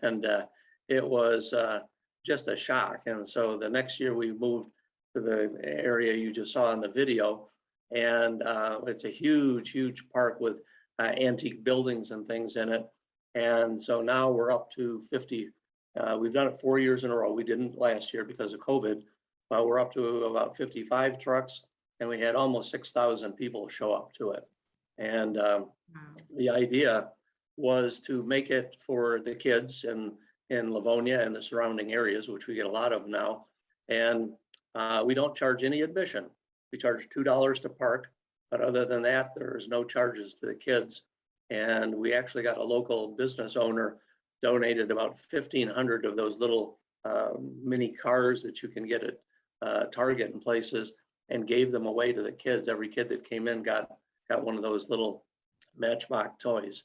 And it was just a shock. And so the next year we moved to the area you just saw in the video. And it's a huge park with antique buildings and things in it. And so now we're up to 50. We've done it 4 years in a row. We didn't last year because of COVID, but we're up to about 55 trucks, and we had almost 6,000 people show up to it. And the idea was to make it for the kids in Livonia and the surrounding areas, which we get a lot of now. And we don't charge any admission. We charge $2 to park, but other than that, there's no charges to the kids. And we actually got a local business owner donated about 1,500 of those little mini cars that you can get at Target and places, and gave them away to the kids. Every kid that came in got one of those little Matchbox toys.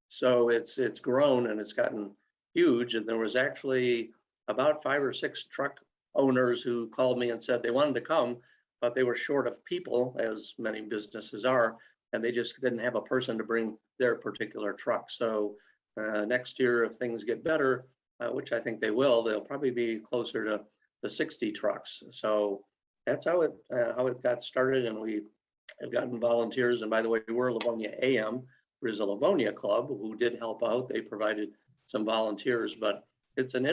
So it's grown and it's gotten huge. And there was actually about 5 or 6 truck owners who called me and said they wanted to come, but they were short of people, as many businesses are, and they just didn't have a person to bring their particular truck. So next year, if things get better, which I think they will, they'll probably be closer to the 60 trucks. So that's how it got started, and we have gotten volunteers. And by the way, we're Livonia AM. There's a Livonia Club who did help out. They provided some volunteers, but it's an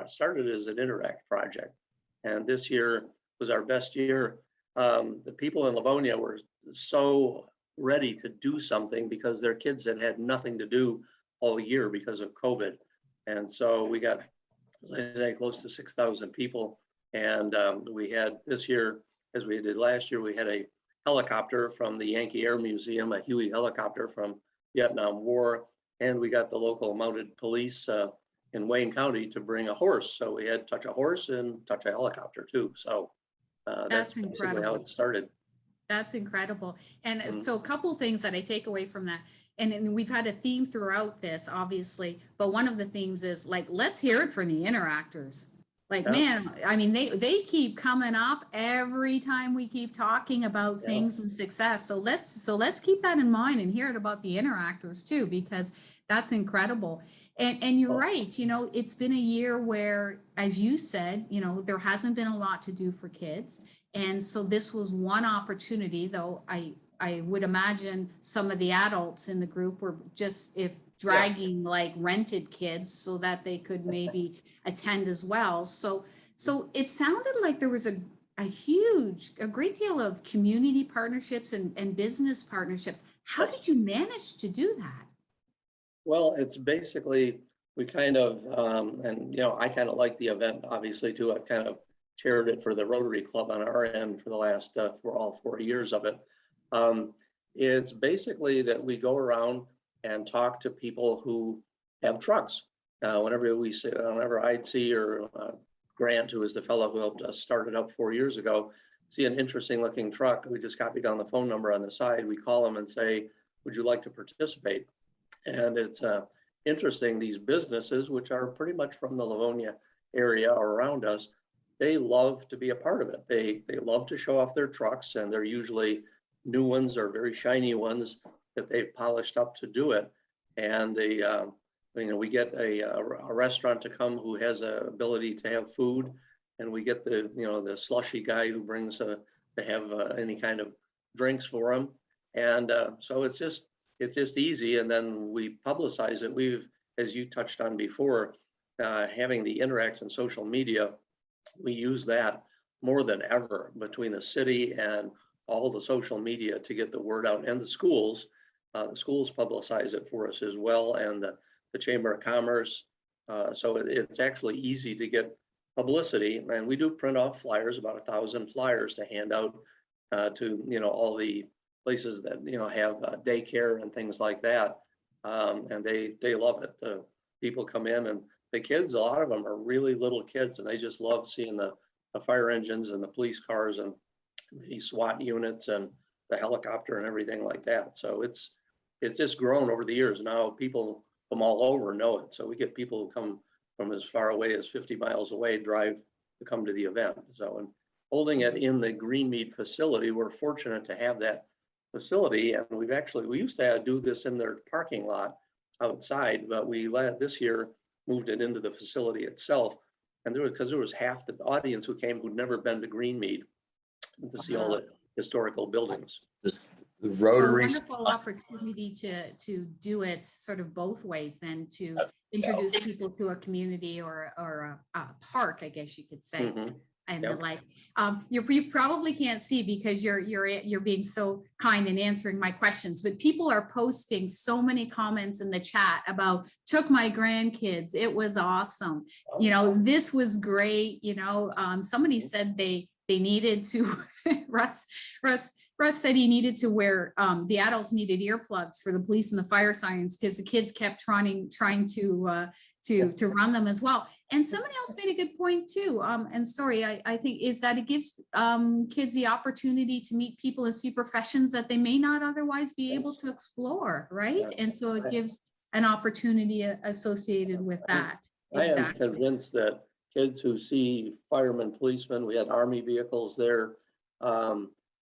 started as an Interact project. And this year was our best year. The people in Livonia were so ready to do something because their kids had had nothing to do all year because of COVID. And so we got, as I say, close to 6,000 people. And we had this year, as we did last year, we had a helicopter from the Yankee Air Museum, a Huey helicopter from Vietnam War. And we got the local mounted police in Wayne County to bring a horse. So we had Touch a Horse and Touch a Helicopter too. So that's basically how it started. That's incredible. And so a couple of things that I take away from that, and we've had a theme throughout this, obviously, but one of the themes is like, let's hear it from the interactors. Like, man, I mean, they keep coming up every time we keep talking about things and success. So let's keep that in mind and hear it about the interactors too, because that's incredible. And you're right, it's been a year where, as you said, there hasn't been a lot to do for kids. And so this was one opportunity, though I would imagine some of the adults in the group were just dragging like rented kids so that they could maybe attend as well. So it sounded like there was a great deal of community partnerships and business partnerships. How did you manage to do that? Well, it's basically, we kind of, I kind of like the event, obviously, too. I've kind of chaired it for the Rotary Club on our end for the last, for all 4 years of it. It's basically that we go around and talk to people who have trucks. Whenever I'd see, or Grant, who is the fellow who helped us start it up 4 years ago, see an interesting looking truck, we just copy down the phone number on the side. We call them and say, would you like to participate? And it's interesting, these businesses, which are pretty much from the Livonia area or around us, they love to be a part of it. They love to show off their trucks, and they're usually new ones or very shiny ones that they've polished up to do it. And we get a restaurant to come who has a ability to have food, and we get the slushy guy who brings to have any kind of drinks for them. And so it's just easy. And then we publicize it. We've, as you touched on before, having the interact in social media, we use that more than ever between the city and all the social media to get the word out, and the schools. The schools publicize it for us as well, and the Chamber of Commerce. So it's actually easy to get publicity, and we do print off flyers, about 1,000 flyers to hand out to all the places that have daycare and things like that, and they love it. The people come in, and the kids, a lot of them are really little kids, and they just love seeing the fire engines and the police cars and the SWAT units and the helicopter and everything like that. So it's just grown over the years. Now people from all over know it. So we get people who come from as far away as 50 miles away, drive to come to the event. So, and holding it in the Greenmead facility, we're fortunate to have that facility. And we used to do this in their parking lot outside, but this year moved it into the facility itself. And because there was half the audience who came who'd never been to Greenmead to see all the historical buildings. The Rotary. So a wonderful opportunity to do it sort of both ways, then to introduce people to a community or a park, I guess you could say. Mm-hmm. And yep. The like, you probably can't see because you're being so kind and answering my questions, but people are posting so many comments in the chat about took my grandkids. It was awesome. This was great. Somebody said they needed to, Russ said he needed to wear, the adults needed earplugs for the police and the fire sirens because the kids kept trying to run them as well. And somebody else made a good point too. And sorry, I think is that it gives kids the opportunity to meet people and see professions that they may not otherwise be able to explore, right? And so it gives an opportunity associated with that. I am convinced that kids who see firemen, policemen, we had Army vehicles there,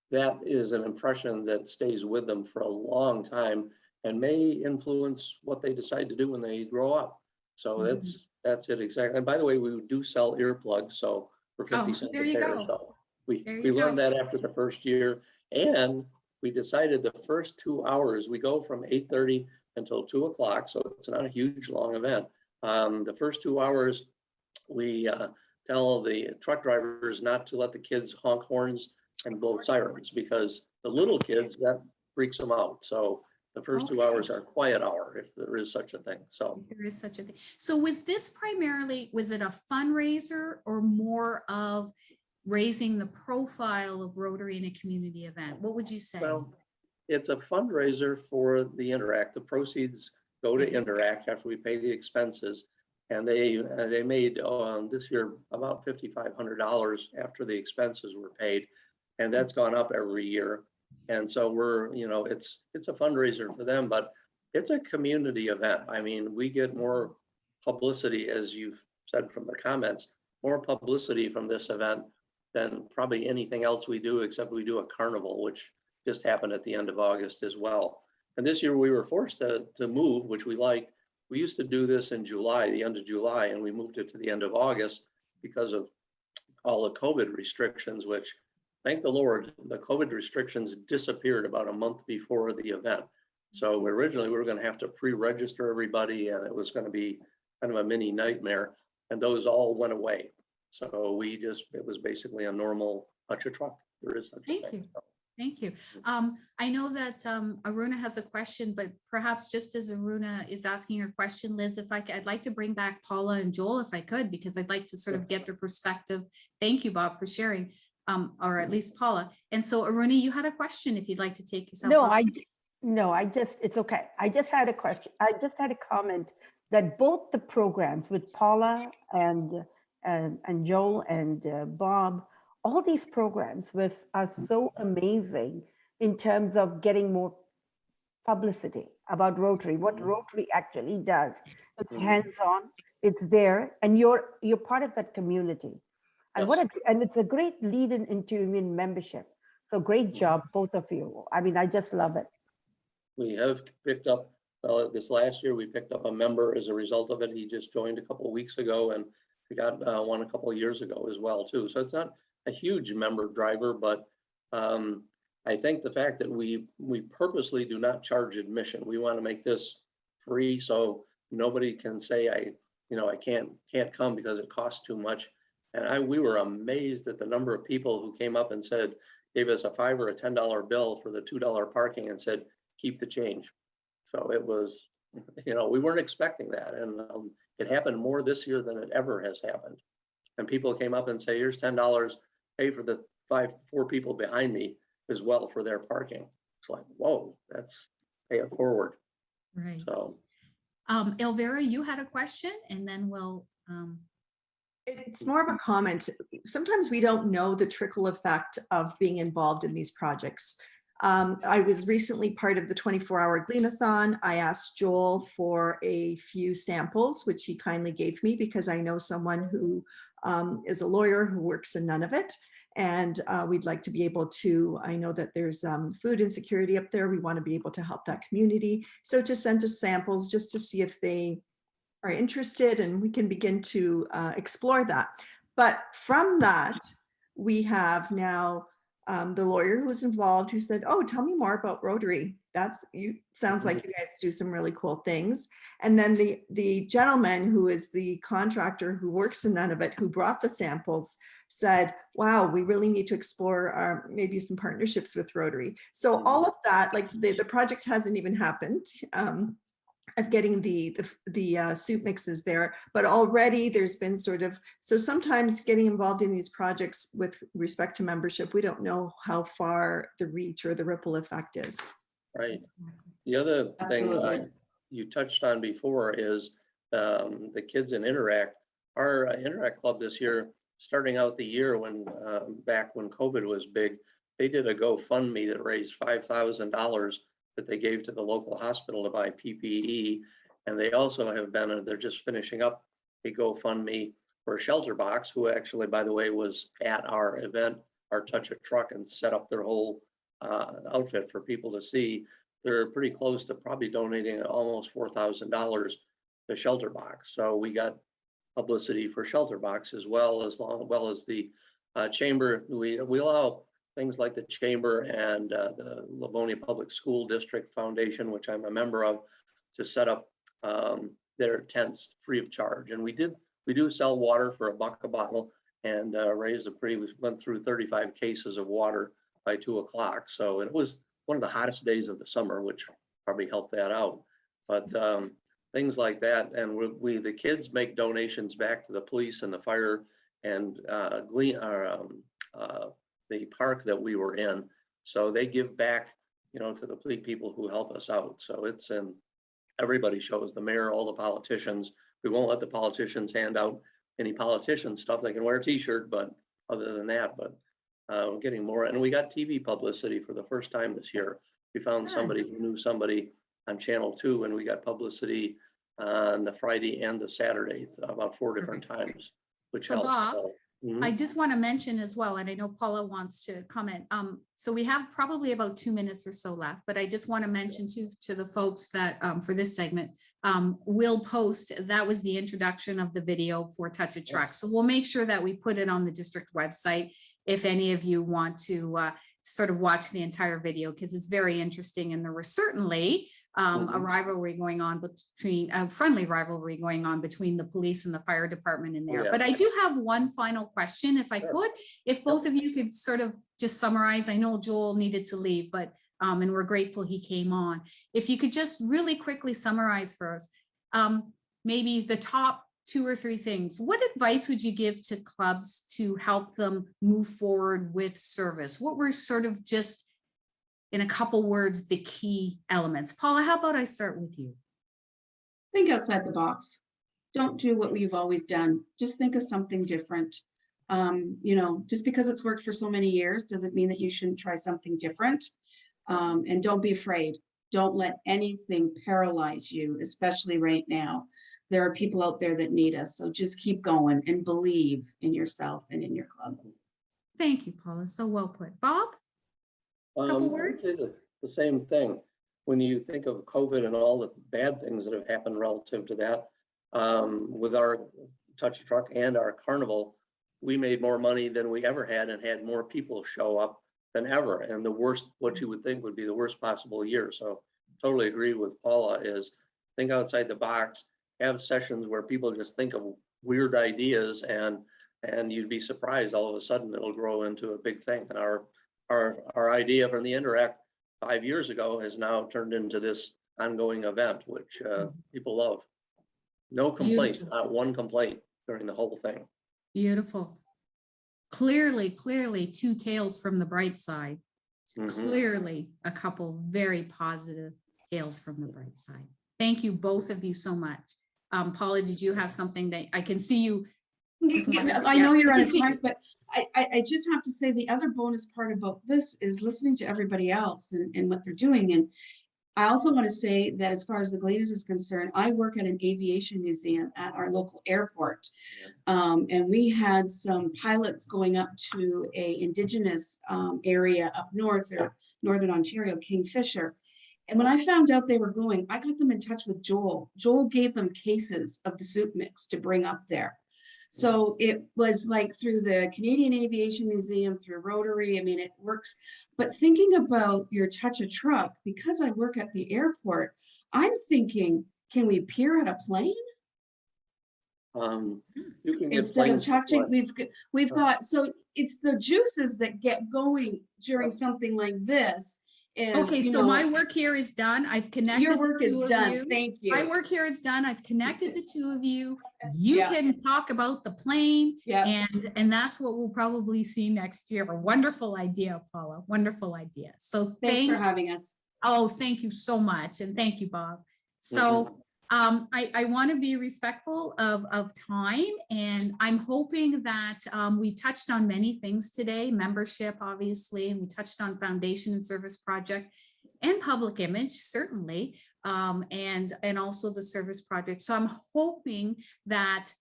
that is an impression that stays with them for a long time and may influence what they decide to do when they grow up. So that's it exactly. And by the way, we do sell earplugs, so for 50 cents a pair. So we learned that after the first year, and we decided the first 2 hours, we go from 8:30 until 2 o'clock. So it's not a huge long event. The first 2 hours, we tell the truck drivers not to let the kids honk horns and blow sirens because the little kids, that freaks them out. So the first 2 hours are quiet hour, if there is such a thing. So there is such a thing. So was this primarily, was it a fundraiser or more of raising the profile of Rotary in a community event? What would you say? Well, it's a fundraiser for the Interact. The proceeds go to Interact after we pay the expenses. And they made this year about $5,500 after the expenses were paid. And that's gone up every year. And so we're, it's a fundraiser for them, but it's a community event. I mean, we get more publicity, as you've said from the comments, more publicity from this event than probably anything else we do, except we do a carnival, which just happened at the end of August as well. And this year we were forced to move, which we liked. We used to do this in July, the end of July, and we moved it to the end of August because of all the COVID restrictions, which, thank the Lord, the COVID restrictions disappeared about a month before the event. So originally we were going to have to pre-register everybody, and it was going to be kind of a mini nightmare, and those all went away. So it was basically a normal touch a truck. There is such a thing. Thank you. Thank you. I know that Aruna has a question, but perhaps just as Aruna is asking her question, Liz, I'd like to bring back Paula and Joel if I could, because I'd like to sort of get their perspective. Thank you, Bob, for sharing, or at least Paula. And so Aruna, you had a question if you'd like to take yourself. It's okay. I just had a question. I just had a comment that both the programs with Paula and Joel and Bob, all these programs are so amazing in terms of getting more publicity about Rotary, what Rotary actually does. It's hands-on, it's there, and you're part of that community. And and it's a great lead-in into union membership. So great job, both of you. I mean, I just love it. We have picked up Well, this last year, we picked up a member as a result of it. He just joined a couple of weeks ago, and we got one a couple of years ago as well, too. So it's not a huge member driver, but I think the fact that we purposely do not charge admission. We want to make this free, so nobody can say I can't come because it costs too much. And we were amazed at the number of people who came up and said, gave us a $5 or a $10 bill for the $2 parking and said, keep the change. So it was, we weren't expecting that. And it happened more this year than it ever has happened. And people came up and say, here's $10, pay for the 4 people behind me as well for their parking. It's like, whoa, that's pay it forward. Right. So Elvira, you had a question, and then we'll It's more of a comment. Sometimes we don't know the trickle effect of being involved in these projects. I was recently part of the 24-hour Gleanathon. I asked Joel for a few samples, which he kindly gave me because I know someone who is a lawyer who works in none of it. And we'd like to be able to, I know that there's food insecurity up there. We want to be able to help that community. So to send us samples just to see if they are interested, and we can begin to explore that. But from that, we have now the lawyer who's involved who said, oh, tell me more about Rotary. Sounds like you guys do some really cool things. And then the gentleman who is the contractor who works in none of it, who brought the samples, said, wow, we really need to explore maybe some partnerships with Rotary. So all of that, like the project hasn't even happened. Of getting the soup mixes there, but already there's been so sometimes getting involved in these projects with respect to membership, we don't know how far the reach or the ripple effect is. Right. The other Absolutely. thing you touched on before is the kids in Interact. Our Interact Club this year, starting out the year when back when COVID was big, they did a GoFundMe that raised $5,000 that they gave to the local hospital to buy PPE. And they also have they're just finishing up a GoFundMe for Shelter Box, who actually, by the way, was at our event, our Touch a Truck, and set up their whole outfit for people to see. They're pretty close to probably donating almost $4,000 to Shelter Box. So we got publicity for Shelter Box as well as the chamber. We allow things like the chamber and the Livonia Public School District Foundation, which I'm a member of, to set up their tents free of charge. And we do sell water for $1 a bottle, and we went through 35 cases of water by 2 o'clock. So it was one of the hottest days of the summer, which probably helped that out. But things like that, and the kids make donations back to the police and the fire and the park that we were in. So they give back, to the people who help us out. So it's in everybody shows, the mayor, all the politicians. We won't let the politicians hand out any politician stuff. They can wear a t-shirt, but other than that, we're getting more. And we got TV publicity for the first time this year. We found somebody who knew somebody on Channel 2, and we got publicity on the Friday and the Saturday about 4 different times, which So helps. Bob, I just want to mention as well, and I know Paula wants to comment. So we have probably about 2 minutes or so left, but I just want to mention to the folks that for this segment, we'll post, that was the introduction of the video for Touch a Truck. So we'll make sure that we put it on the district website if any of you want to sort of watch the entire video, because it's very interesting. And there was certainly a rivalry going on between a friendly rivalry going on between the police and the fire department in there. Yeah. But I do have one final question, if I could, if both of you could sort of just summarize. I know Joel needed to leave, but and we're grateful he came on. If you could just really quickly summarize for us, maybe the top 2 or 3 things. What advice would you give to clubs to help them move forward with service? What were sort of just, in a couple words, the key elements? Paula, how about I start with you? Think outside the box. Don't do what we've always done. Just think of something different. Just because it's worked for so many years doesn't mean that you shouldn't try something different. And don't be afraid. Don't let anything paralyze you, especially right now. There are people out there that need us. So just keep going and believe in yourself and in your club. Thank you, Paula. So well put. Bob? Couple I would words? say the same thing. when you think of COVID and all the bad things that have happened relative to that, with our Touch a Truck and our carnival, we made more money than we ever had and had more people show up than ever. And the worst, what you would think would be the worst possible year. So totally agree with Paula, is think outside the box, have sessions where people just think of weird ideas, and you'd be surprised all of a sudden it'll grow into a big thing. And our idea from the Interact 5 years ago has now turned into this ongoing event, which people love. No complaints, not one complaint during the whole thing. Beautiful. Clearly two tales from the bright side. Clearly a couple very positive tales from the bright side. Thank you, both of you, so much. Paula, did you have something that I can see you? I know you're on a time, but I just have to say the other bonus part about this is listening to everybody else and what they're doing. And I also want to say that as far as the Gleaners is concerned, I work at an aviation museum at our local airport. And we had some pilots going up to a indigenous area up north, or Northern Ontario, Kingfisher. And when I found out they were going, I got them in touch with Joel. Joel gave them cases of the soup mix to bring up there. So it was like through the Canadian Aviation Museum, through Rotary. I mean, it works. But thinking about your Touch a Truck, because I work at the airport, I'm thinking, can we peer at a plane? You can get Instead of planes touching, we've got, so it's the juices that get going during something like this. Okay, so my work here is done. I've connected. Your work is done. Thank you. My work here is done. I've connected the two of you. You can talk about the plane, and that's what we'll probably see next year. A wonderful idea, Paula. Wonderful idea. So thanks for having us. Oh, thank you so much, and thank you, Bob. So I want to be respectful of time, and I'm hoping that we touched on many things today, membership, obviously, and we touched on foundation and service project and public image, certainly, and also the service project. So I'm hoping that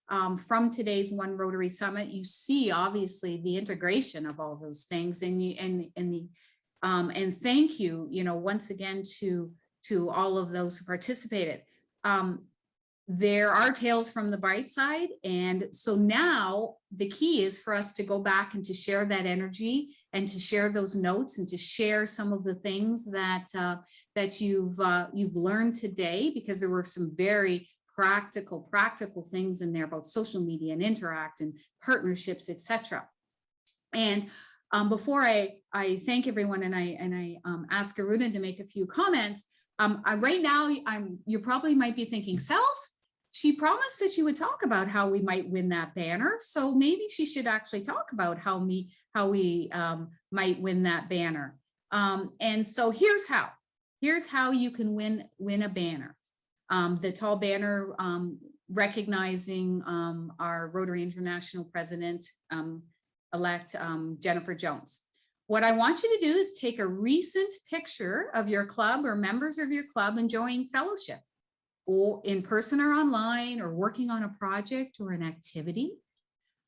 from today's One Rotary Summit, you see, obviously, the integration of all those things, and thank you, once again to all of those who participated. There are tales from the bright side. And so now the key is for us to go back and to share that energy and to share those notes and to share some of the things that you've learned today, because there were some very practical things in there about social media and Interact and partnerships, etc. And before I thank everyone and I ask Aruna to make a few comments, right now, you probably might be thinking, Self, she promised that she would talk about how we might win that banner. So maybe she should actually talk about how we might win that banner. And so here's how you can win a banner. The tall banner recognizing our Rotary International President elect Jennifer Jones. What I want you to do is take a recent picture of your club or members of your club enjoying fellowship, or in person or online, or working on a project or an activity,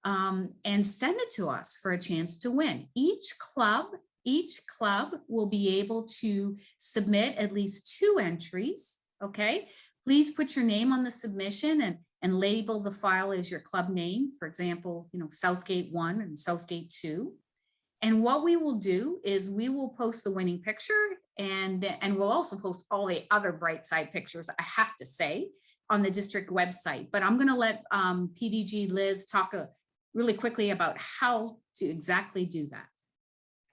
and send it to us for a chance to win. Each club will be able to submit at least 2 entries, okay? Please put your name on the submission and label the file as your club name. For example, Southgate 1 and Southgate 2. And what we will do is we will post the winning picture, and we'll also post all the other bright side pictures, I have to say, on the district website. But I'm going to let PDG Liz talk really quickly about how to exactly do that.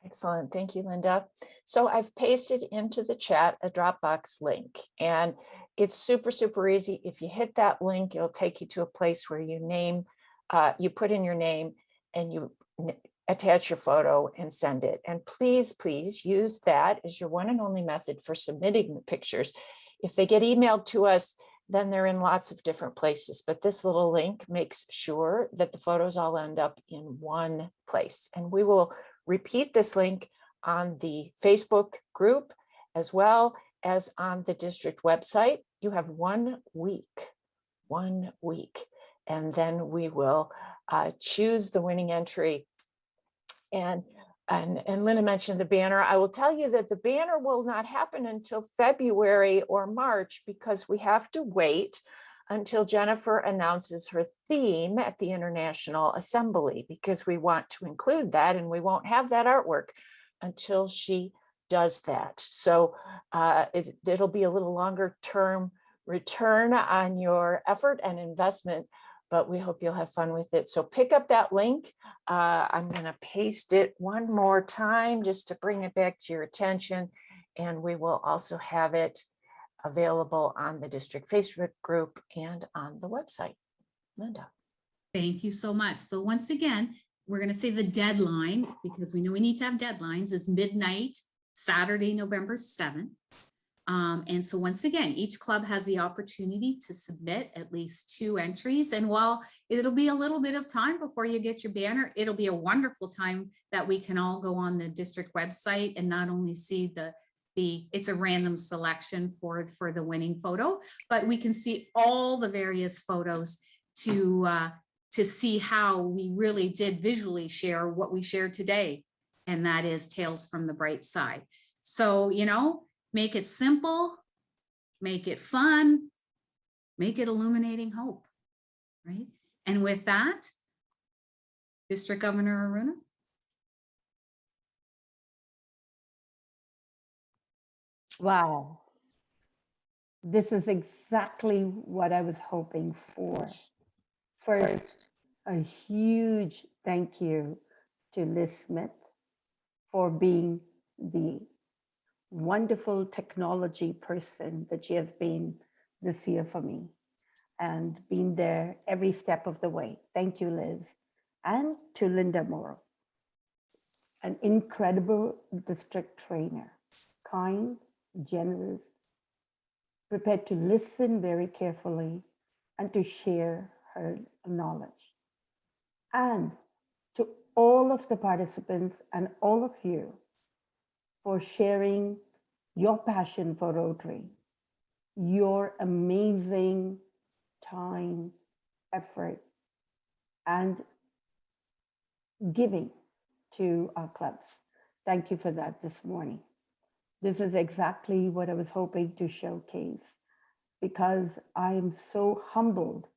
Excellent. Thank you, Linda. So I've pasted into the chat a Dropbox link, and it's super, super easy. If you hit that link, it'll take you to a place where you put in your name and you attach your photo and send it. And please, please use that as your one and only method for submitting the pictures. If they get emailed to us, then they're in lots of different places, but this little link makes sure that the photos all end up in one place. And we will repeat this link on the Facebook group as well as on the district website. You have 1 week, and then we will choose the winning entry. And and Linda mentioned the banner. I will tell you that the banner will not happen until February or March because we have to wait until Jennifer announces her theme at the International Assembly, because we want to include that, and we won't have that artwork until she does that. So it'll be a little longer term return on your effort and investment, but we hope you'll have fun with it. So pick up that link. I'm going to paste it one more time just to bring it back to your attention. And we will also have it available on the district Facebook group and on the website. Linda. Thank you so much. So once again, we're going to say the deadline, because we know we need to have deadlines, is midnight, Saturday, November 7th. And so once again, each club has the opportunity to submit at least 2 entries. And while it'll be a little bit of time before you get your banner, it'll be a wonderful time that we can all go on the district website and not only see it's a random selection for the winning photo, but we can see all the various photos to see how we really did visually share what we shared today. And that is Tales from the Bright Side. So, make it simple, make it fun, make it illuminating hope, right? And with that, District Governor Aruna. Wow. This is exactly what I was hoping for. First, a huge thank you to Liz Smith for being the wonderful technology person that she has been this year for me and being there every step of the way. Thank you, Liz. And to Linda Morrow, an incredible district trainer, kind, generous, prepared to listen very carefully and to share her knowledge. And to all of the participants and all of you for sharing your passion for Rotary, your amazing time, effort, and giving to our clubs. Thank you for that this morning. This is exactly what I was hoping to showcase, because I am so humbled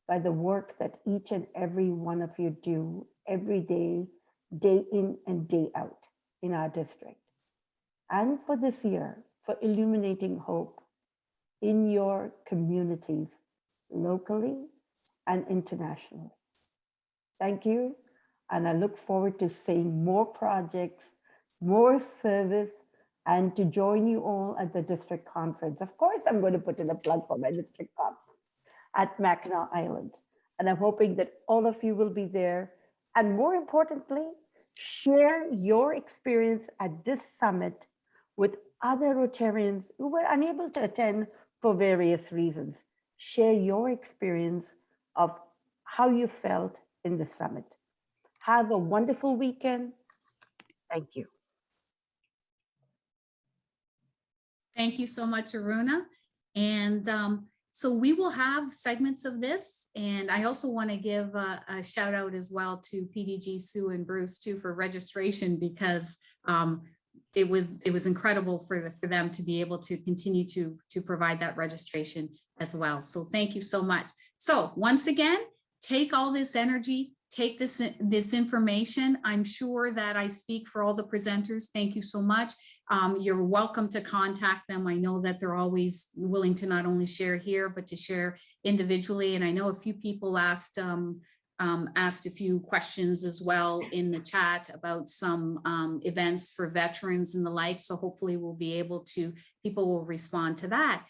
by the work that each and every one of you do every day, day in and day out in our district. And for this year, for illuminating hope in your communities, locally and internationally. Thank you. And I look forward to seeing more projects, more service, and to join you all at the district conference. Of course, I'm going to put in a plug for my district conference at Mackinac Island. And I'm hoping that all of you will be there. And more importantly, share your experience at this summit with other Rotarians who were unable to attend for various reasons. Share your experience of how you felt in the summit. Have a wonderful weekend. Thank you. Thank you so much, Aruna. And so we will have segments of this. And I also want to give a shout out as well to PDG, Sue and Bruce too for registration, because it was incredible for them to be able to continue to provide that registration as well. So thank you so much. So once again, take all this energy, take this information. I'm sure that I speak for all the presenters. Thank you so much. You're welcome to contact them. I know that they're always willing to not only share here, but to share individually. And I know a few people asked a few questions as well in the chat about some events for veterans and the like. So hopefully people will respond to that.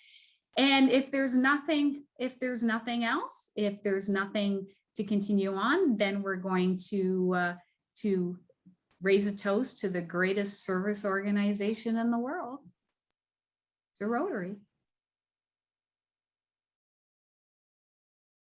And if there's nothing else, if there's nothing to continue on, then we're going to raise a toast to the greatest service organization in the world, to Rotary.